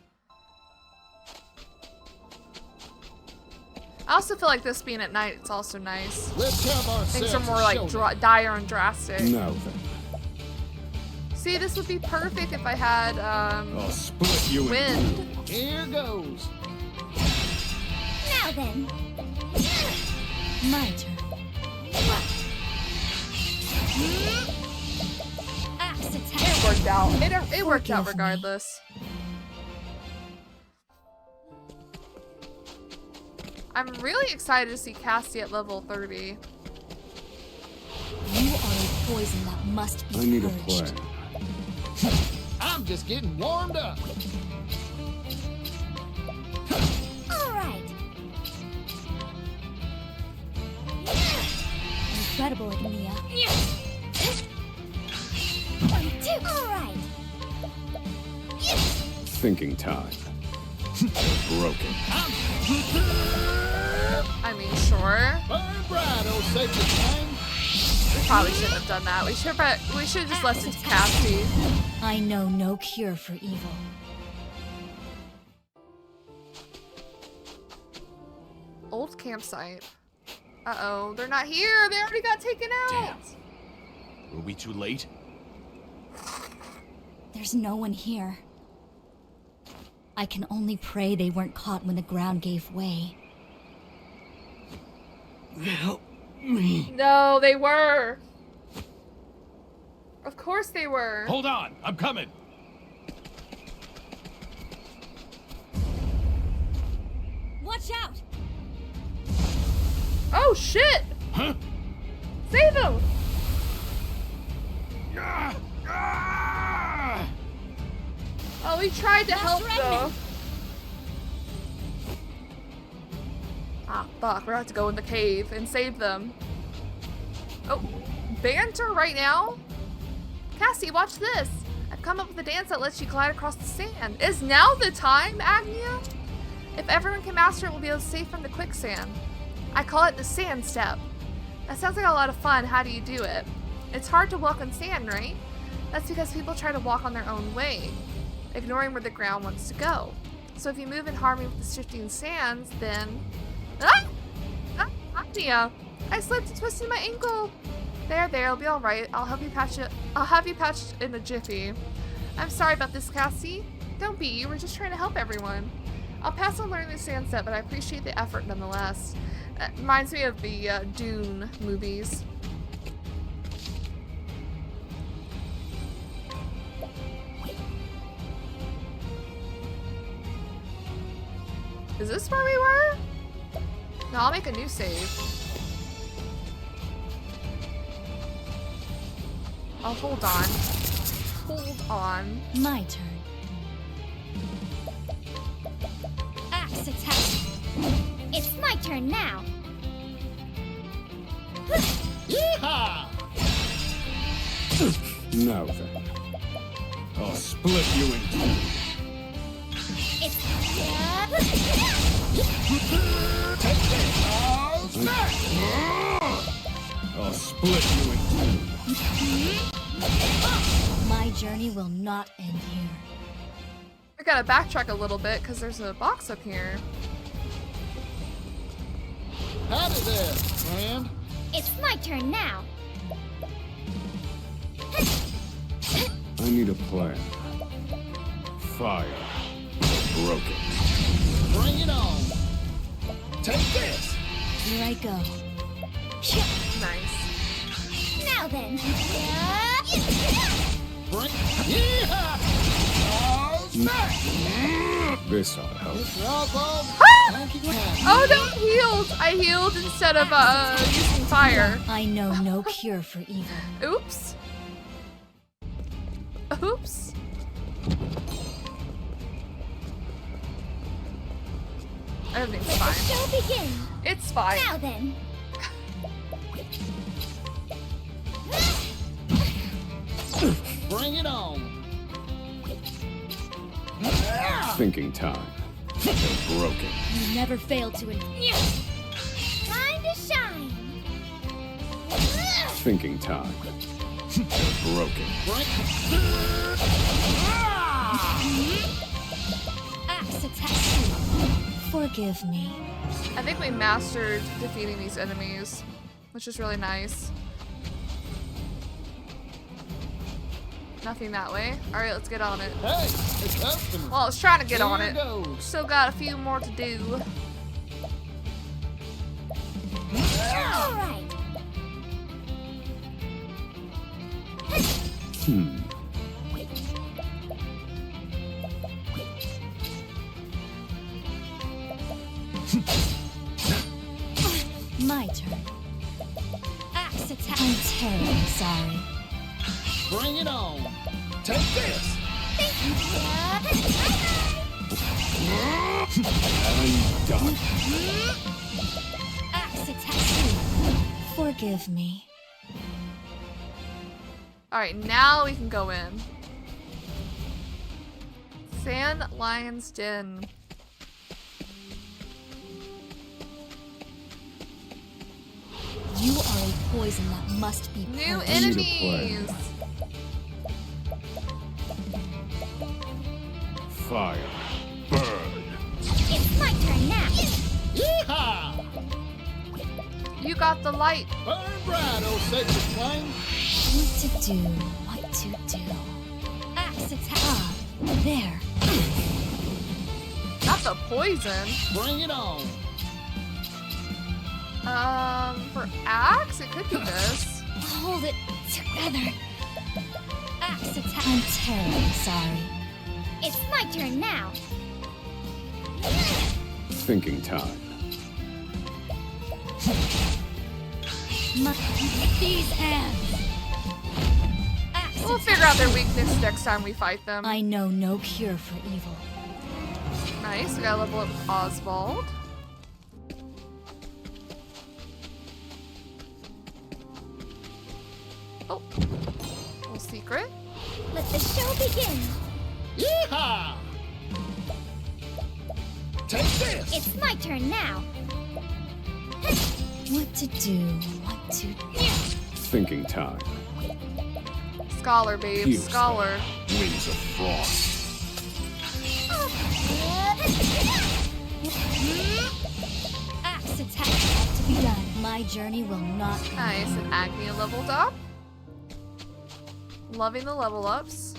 I also feel like this being at night, it's also nice. Let's have Things are ourselves more a like showdown. dire and drastic. Now then, See, this would be perfect if I had I'll split you in wind. two. Here goes. Now then. My turn. Axe attack. It worked out. It worked out Forgive me. regardless. I'm really excited to see Castti at level 30. You are a poison that must be I need a purged. plan. I'm just getting warmed up. All right. Incredible, Ignia. 1, 2. All right. Thinking time. Broken. I mean, sure. Burn bright, old sacred flame. We probably shouldn't have done that. We should have just left it to Castti. I know no cure for evil. Old campsite. Uh-oh, they're not here. They already got taken out. Damn. Were we too late? There's no one here. I can only pray they weren't caught when the ground gave way. Help me. No, they were. Of course they were. Hold on, I'm coming. Watch out! Oh, shit! Huh? Save him! Ah! Ah! Oh, he tried to help though. Ah, fuck. We're gonna have to go in the cave and save them. Oh, banter right now? Cassie, watch this. I've come up with a dance that lets you glide across the sand. Is now the time, Agnia? If everyone can master it, we'll be able to save from the quicksand. I call it the sand step. That sounds like a lot of fun. How do you do it? It's hard to walk on sand, right? That's because people try to walk on their own way, ignoring where the ground wants to go. So if you move in harmony with the shifting sands, then... Ah! Ah, Agnia! I slipped and twisted my ankle! There, it'll be alright. I'll have you patched in a jiffy. I'm sorry about this, Cassie. Don't be, we're just trying to help everyone. I'll pass on learning the sand step, but I appreciate the effort nonetheless. It reminds me of the Dune movies. Is this where we were? No, I'll make a new save. Oh, hold on. Hold on. My turn. Axe attack. It's my turn now. Yeehaw! Now then, I'll split you in two. It's I'll split you in two. My journey will not end here. I gotta backtrack a little bit because there's a box up here. Howdy there, friend. It's my turn now. I need a plan. Fire. Broken. Bring it on. Take this. Here I go. Nice. Now then. Bring. Yeehaw! This ought to help. Mr. Oswald, thank you kindly. Oh no, I healed! I healed instead of using fire. I know no cure for evil. Oops. Oops. Everything's Let the fine. show begin. It's fine. Now then. Bring it on. Thinking time. They're broken. You never fail to Time to shine. Thinking time. Broken. Axe attack. Forgive me. I think we mastered defeating these enemies, which is really nice. Nothing that way. Alright, let's get on it. Hey, the customer. Well, I was trying to get on Here it. goes. Still got a few more to do. All right. My turn. Axe attack. I'm terribly sorry. Bring it on. Take this. I'm done. Axe attack. Forgive me. Alright, now we can go in. Sand Lion's Den. You are a poison that must be New purged. enemies! Fire. Burn. It's my turn now. Yeehaw! You got the light. Burn bright, oh sacred flame. What to do? What to do? Axe attack. Ah, there. Not the poison. Bring it on. For axe, it could be this. Hold it together. Axe attack. I'm terribly sorry. It's my turn now. Thinking time. These hands. We'll figure out their weakness next time we fight them. I know no cure for evil. Nice, we gotta level up Oswald. Oh, little secret. Let the show begin. Yeehaw! Take this. It's my turn now. What to do? What to do? Thinking time. Scholar, babe, Pierce scholar. them. Wings of frost. Axe attack has to be done. My journey will not be. Nice, and Agni leveled up. Loving the level ups.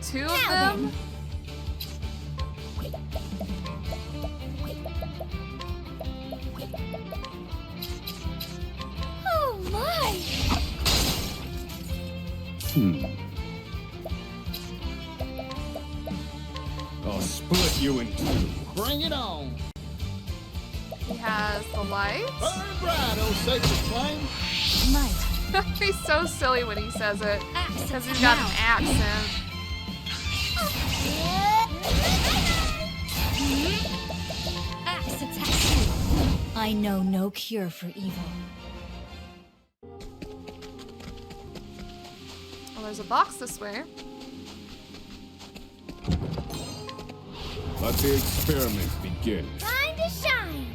Two of them. Oh my! I'll split you in two. Bring it on. He has the light. Burn bright, oh sacred flame. Might. He's so silly when he says it. Axe Because he's attack got an now. accent. Axe attack. I know no cure for evil. Well, there's a box this way. Let the experiment begin. Time to shine.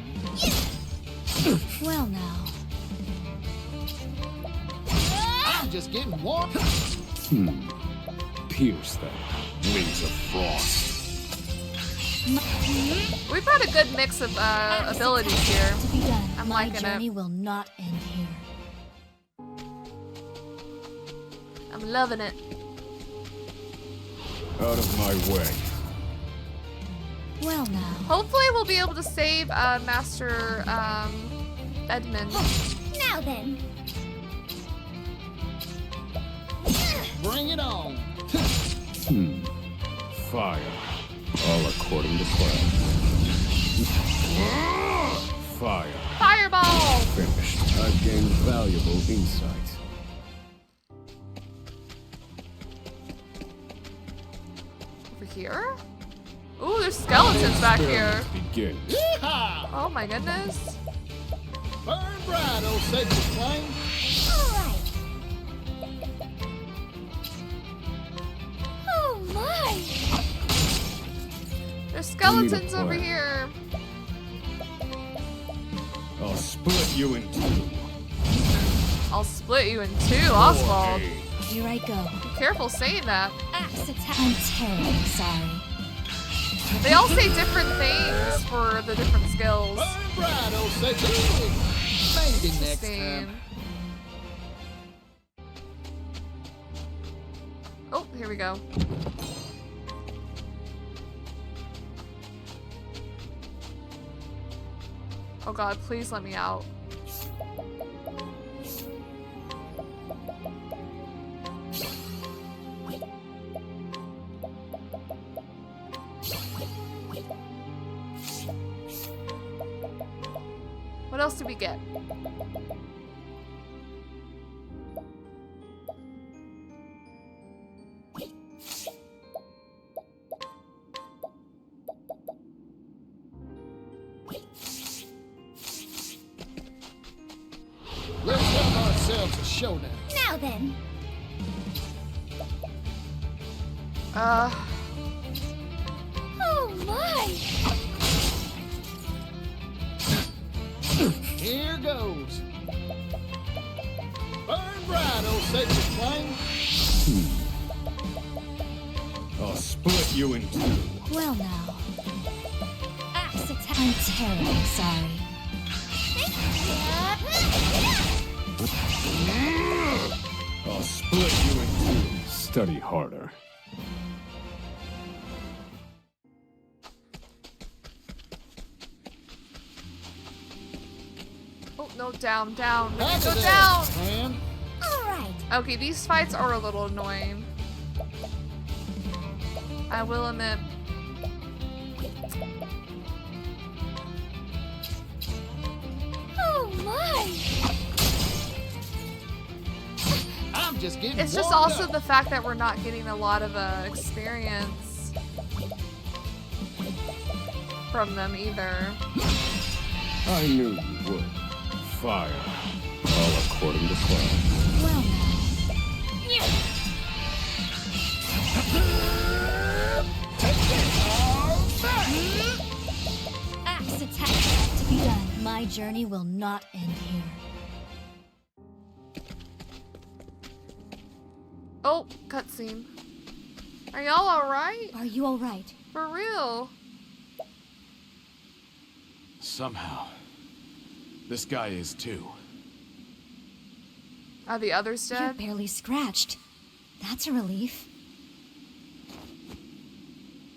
Well now. I'm just getting warm. Pierce them. Wings of frost. We've got a good mix of abilities here. To be done. I'm My liking journey it. will not end here. I'm loving it. Out of my way. Well now. Hopefully we'll be able to save Master Edmund. Now then. Bring it on. Fire. All according to plan. Fire. Fireball! Finished. I've gained valuable insight. Over here? Ooh, there's skeletons back here. Begin. Yeehaw! Oh my goodness. Burn bright, oh sacred flame. All right. Oh my! There's skeletons over here. I'll split you in two. I'll split you in two, Oswald. Here I go. Be careful saying that. Axe attack. I'm terribly sorry. They all say different things for the different skills. Right, old second. Maybe next time. Oh, here we go. Oh god, please let me out. What else did we get? Let's have ourselves a showdown. Now then. Oh my! Here goes. Burn bright, old sacred flame. I'll split you in two. Well now. Axe attack. I'm terribly sorry. I'll split you in two. Study harder. Oh, no, down, down. We Back go to that, down. man. All right. Okay, these fights are a little annoying. I will admit. Oh my! I'm just getting It's just warmed also up. the fact that we're not getting a lot of experience from them either. I knew you would. Fire. All according to plan. Well now. Axe attack to be done. My journey will not end here. Oh, cutscene. Are y'all alright? Are you alright? For real? Somehow, this guy is too. Are the others You're dead? barely scratched. That's a relief.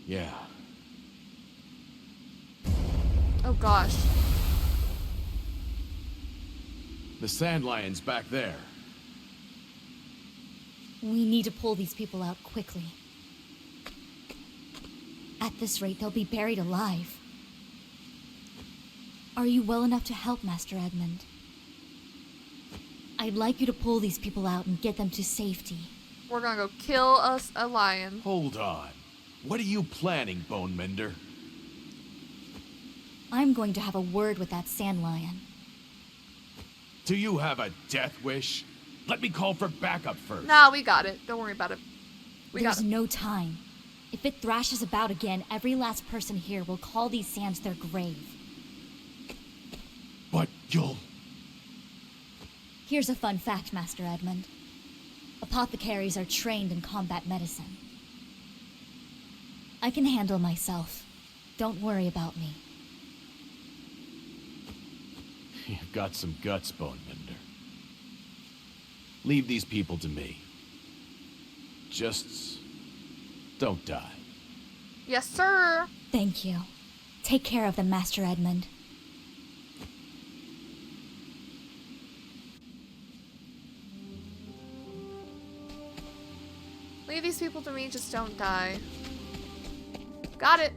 Yeah. Oh gosh. The sand lion's back there. We need to pull these people out quickly. At this rate, they'll be buried alive. Are you well enough to help, Master Edmund? I'd like you to pull these people out and get them to safety. We're gonna go kill us a lion. Hold on. What are you planning, Bone Mender? I'm going to have a word with that sand lion. Do you have a death wish? Let me call for backup first. Nah, we got it. Don't worry about it. We got There's it. no time. If it thrashes about again, every last person here will call these sands their grave. But you'll... Here's a fun fact, Master Edmund. Apothecaries are trained in combat medicine. I can handle myself. Don't worry about me. You've got some guts, Bone Mender. Leave these people to me. Just... don't die. Yes, sir. Thank you. Take care of them, Master Edmund. Leave these people to me, just don't die. Got it.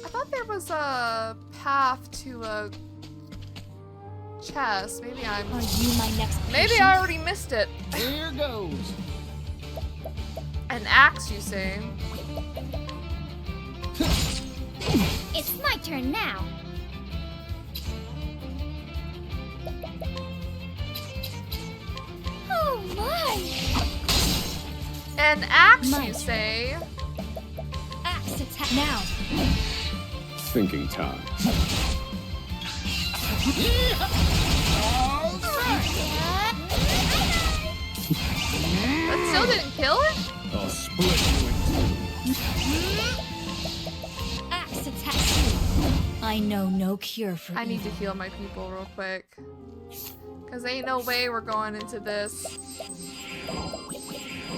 I thought there was a path to a chest. Maybe I'm... Are you my next patient? Maybe I already missed it. Here goes. An axe, you say? It's my turn now. Oh my! An axe, My you say? Axe attack. Now. Thinking time. That still didn't kill it? I'll split you in two. Axe attack. I know no cure for I need to evil. heal my people real quick. Because ain't no way we're going into this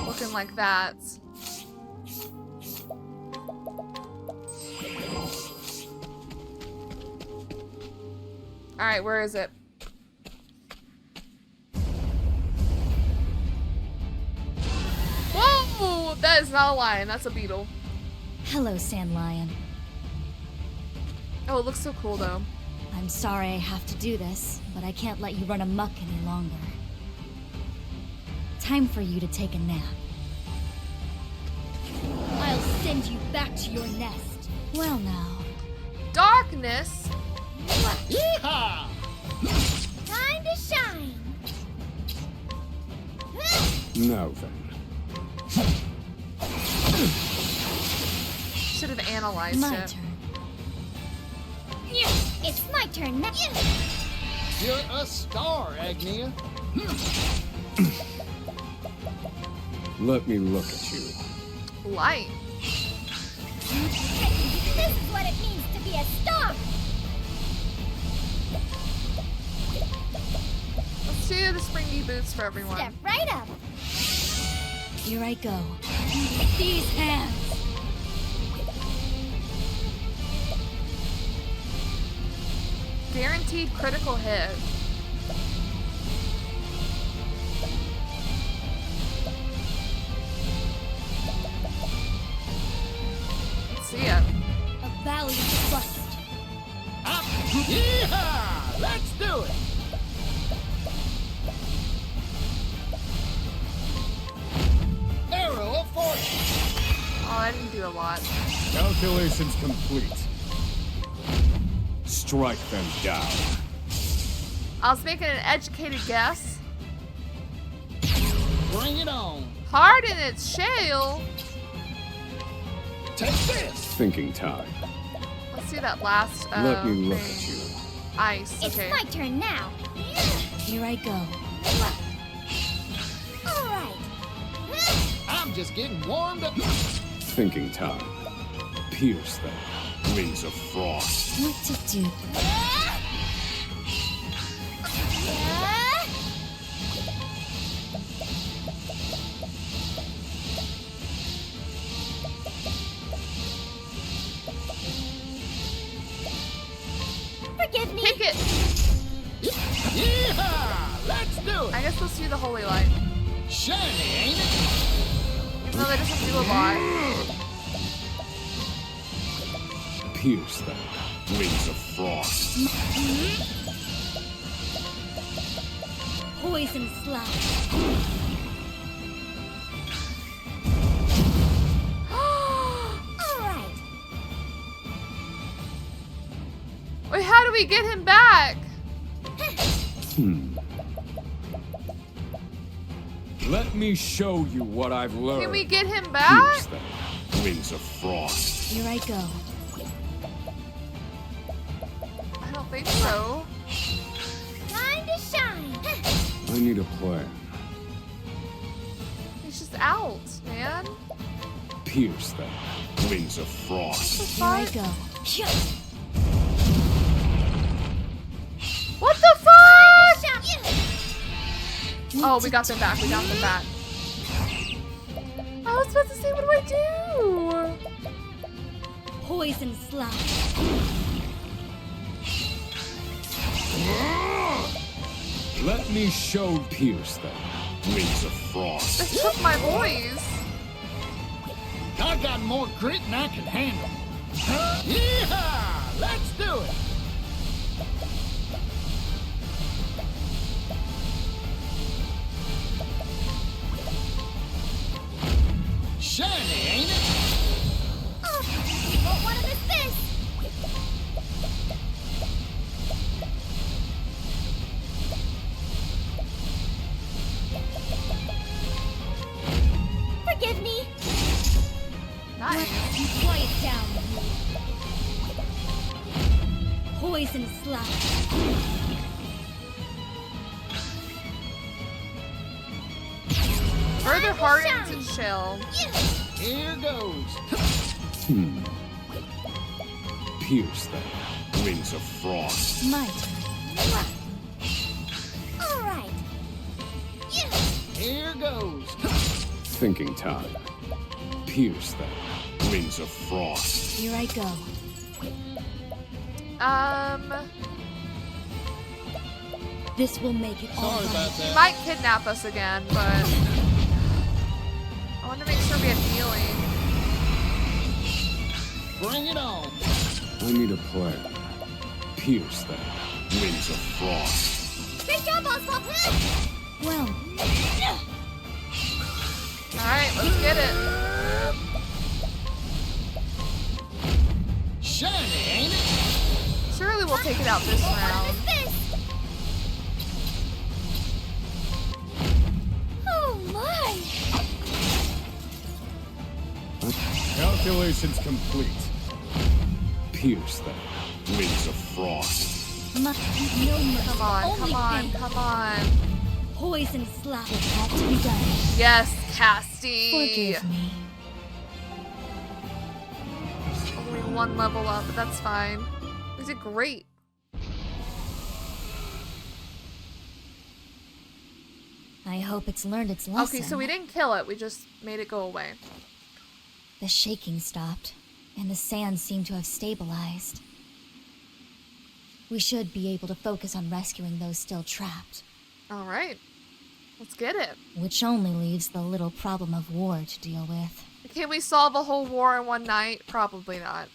looking like that. Alright, where is it? Whoa! That is not a lion, that's a beetle. Hello, Sand Lion. Oh, it looks so cool though. I'm sorry I have to do this, but I can't let you run amok any longer. Time for you to take a nap. I'll send you back to your nest. Well now. Darkness? Yeehaw! Time to shine. Now then. Should have analyzed My it. turn. It's my turn now. You're a star, Agnia. Let me look at you. Light. This is what it means to be a star. Let's do the springy boots for everyone. Step right up. Here I go. These hands. Guaranteed critical hit. Let's see it. A valiant bust. Up. Yeehaw! Let's do it. Arrow of fortune. Oh, I didn't do a lot. Calculations complete. Strike them down. I was making an educated guess. Bring it on. Hard in its shell. Take this. Thinking time. Let's see that last Let me look thing. at you. Ice. It's Okay. my turn now. Here I go. All right. I'm just getting warmed up. Thinking time. Pierce them. Wings of frost. What to do? Forgive me. Pick it. Yeehaw! Let's do it. I guess let's do the holy light. Shiny, ain't it? Even though that doesn't do a lot. Pierce them. Wings of frost. Poison slash. All right. Wait, how do we get him back? Let me show you what I've learned. Can we get him back? Pierce them. Wings of frost. Here I go. I don't think so. Time to shine. I need a plan. He's just out, man. Pierce them. Wings of frost. Here I go. What the fuck? Oh, we got them back. We got them back. I was about to say, what do I do? Poison slash. Let me show pierce them. Wings of frost. This took my voice. I got more grit than I can handle. Yeehaw! Let's do it. Shiny, ain't it? Oh, what one of us this? Forgive me. Nice. Quiet down, you. Poison slap. Further hardened to chill. Here goes. Pierce them. Wings of frost. My turn. All right. Here goes. Thinking time. Pierce them. Wings of frost. Here I go. This will make it all Sorry about He that. might kidnap us again, but I want to make sure we have healing. Bring it on. I need a plan. Pierce them. Wings of frost. Great job, Oswald. Well, Alright, let's get it. Shiny, ain't it? Surely we'll take it out this round. Oh my! Calculations complete. Pierce them. Wings of frost. no mercy. Come on, Only come on, pain. come on. Poison slap. It had to be done. Yes, Castti. Forgive me. Only one level up, but that's fine. We did great. I hope it's learned its lesson. Okay, so we didn't kill it, we just made it go away. The shaking stopped, and the sand seemed to have stabilized. We should be able to focus on rescuing those still trapped. Alright, let's get it. Which only leaves the little problem of war to deal with. Can we solve a whole war in one night? Probably not.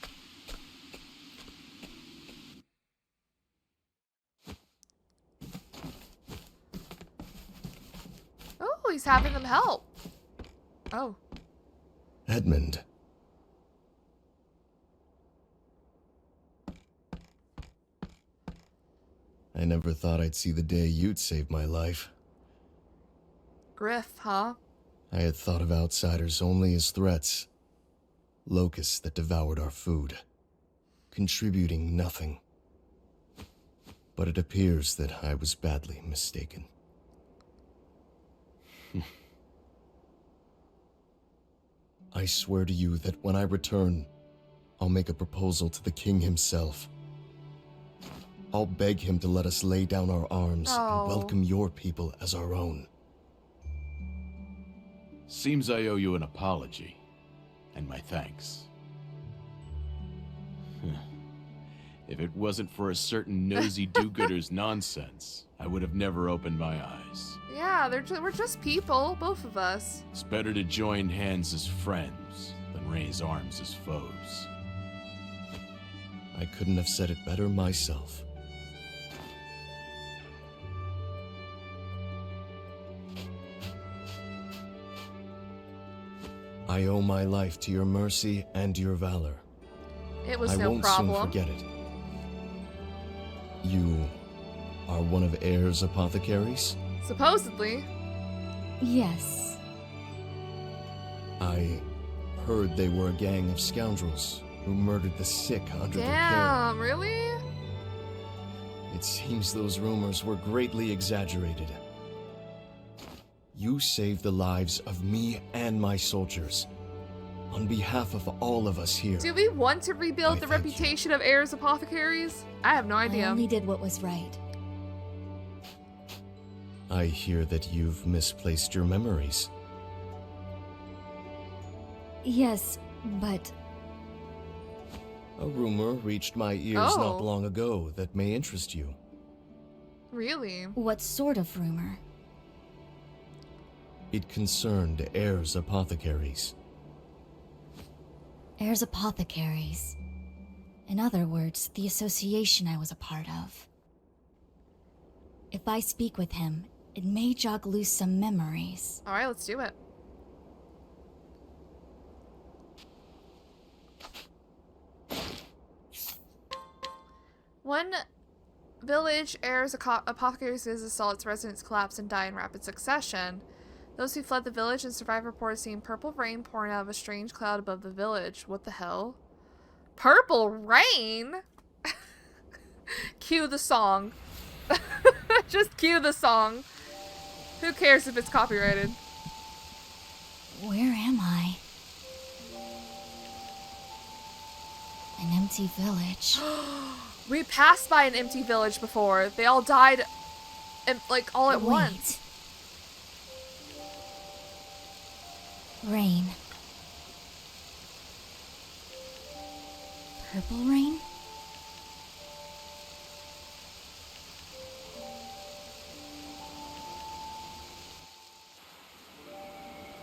Oh, he's having them help. Oh. Edmund. I never thought I'd see the day you'd save my life. Griff, huh? I had thought of outsiders only as threats. Locusts that devoured our food, contributing nothing. But it appears that I was badly mistaken. I swear to you that when I return, I'll make a proposal to the king himself. I'll beg him to let us lay down our arms and welcome your people as our own. Seems I owe you an apology, and my thanks. If it wasn't for a certain nosy do-gooder's nonsense, I would have never opened my eyes. Yeah, we're just people, both of us. It's better to join hands as friends than raise arms as foes. I couldn't have said it better myself. I owe my life to your mercy and your valor. It was I no won't problem. soon forget it. You are one of Air's apothecaries? Supposedly. Yes. I heard they were a gang of scoundrels who murdered the sick under their care. Damn, really? It seems those rumors were greatly exaggerated. You saved the lives of me and my soldiers. On behalf of all of us here. Do we want to rebuild the reputation of Air's apothecaries? I have no idea. I only did what was right. I hear that you've misplaced your memories. Yes, but... A rumor reached my ears not long ago that may interest you. Really? What sort of rumor? It concerned Air's apothecaries. Air's apothecaries. In other words, the association I was a part of. If I speak with him, it may jog loose some memories. Alright, let's do it. One village Air's apothecaries business saw its residents collapse and die in rapid succession. Those who fled the village and survived reported seeing purple rain pouring out of a strange cloud above the village. What the hell? Purple rain? Cue the song. Just cue the song. Who cares if it's copyrighted? Where am I? An empty village. We passed by an empty village before. They all died, like, all at once. Rain. Purple rain?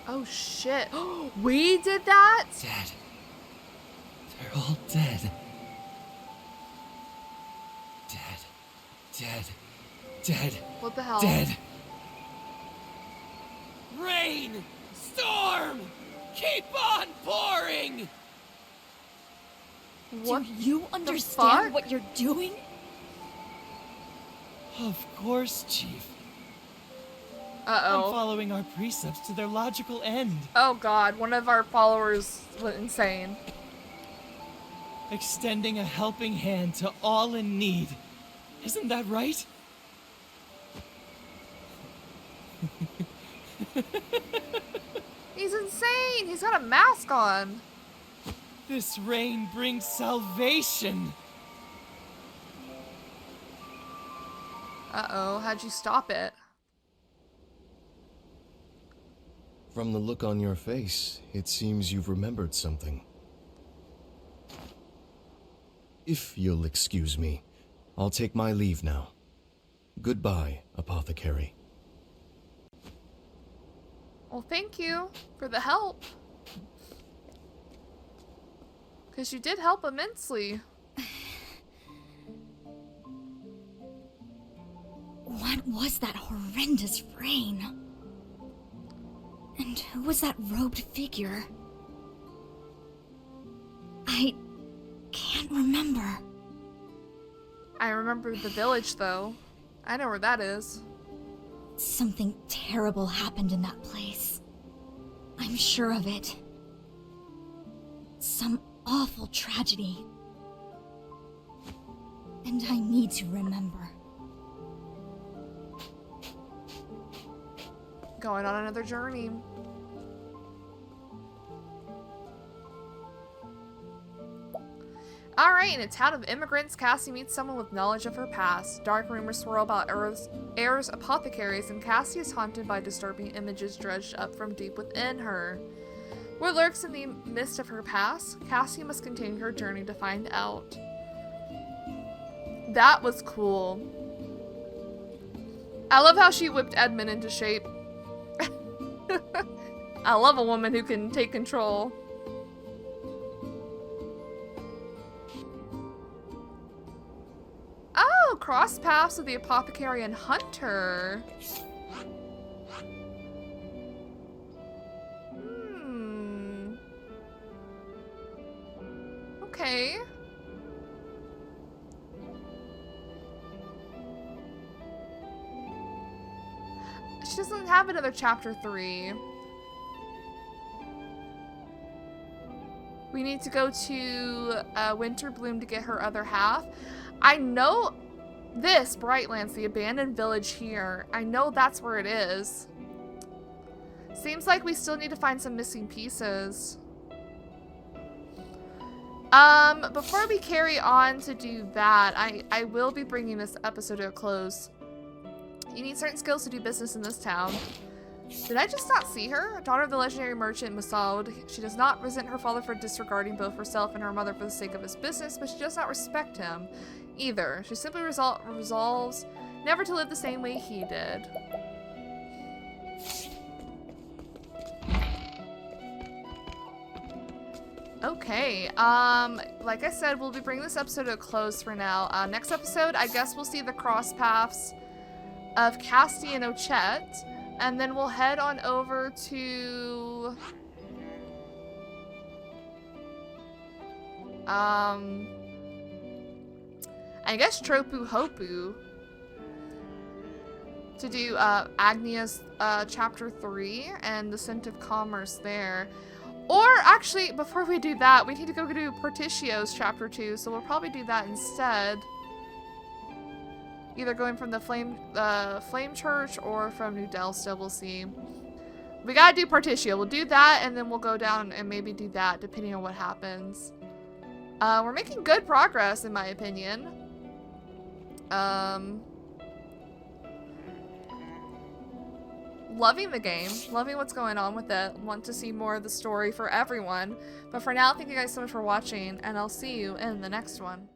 Oh shit. We did that? Dead. They're all dead. Dead. Dead. Dead. What the hell? Dead. Rain! Storm! Keep on pouring! What? Do you understand what you're doing? Of course, Chief. Uh-oh. I'm following our precepts to their logical end. Oh god, one of our followers went insane. Extending a helping hand to all in need. Isn't that right? He's insane! He's got a mask on! This rain brings salvation! Uh-oh, how'd you stop it? From the look on your face, it seems you've remembered something. If you'll excuse me, I'll take my leave now. Goodbye, apothecary. Well, thank you for the help. Because you did help immensely. What was that horrendous rain? And who was that robed figure? I can't remember. I remember the village, though. I know where that is. Something terrible happened in that place. I'm sure of it. Some awful tragedy. And I need to remember. Going on another journey. Alright, in a town of immigrants, Cassie meets someone with knowledge of her past. Dark rumors swirl about heirs apothecaries, and Cassie is haunted by disturbing images dredged up from deep within her. What lurks in the midst of her past? Cassie must continue her journey to find out. That was cool. I love how she whipped Edmund into shape. I love a woman who can take control. Oh, cross paths with the apothecary and hunter. Okay. She doesn't have another chapter 3. We need to go to Winterbloom to get her other half. I know this, Brightlands, the abandoned village here. I know that's where it is. Seems like we still need to find some missing pieces. Before we carry on to do that, I will be bringing this episode to a close. You need certain skills to do business in this town. Did I just not see her? Daughter of the legendary merchant Masaud. She does not resent her father for disregarding both herself and her mother for the sake of his business, but she does not respect him either. She simply resolves never to live the same way he did. Okay, like I said, we'll be bringing this episode to a close for now. Next episode, I guess we'll see the cross paths of Castti and Ochette, and then we'll head on over to I guess Tropu Hopu. to do Agnia's chapter 3 and the Scent of Commerce there. Or actually, before we do that, we need to go do Porticio's chapter 2, so we'll probably do that instead. Either going from the Flame Church or from New Delsta, we'll see. We gotta do Porticio. We'll do that, and then we'll go down and maybe do that, depending on what happens. We're making good progress, in my opinion. Loving the game. Loving what's going on with it. Want to see more of the story for everyone. But for now, thank you guys so much for watching, and I'll see you in the next one.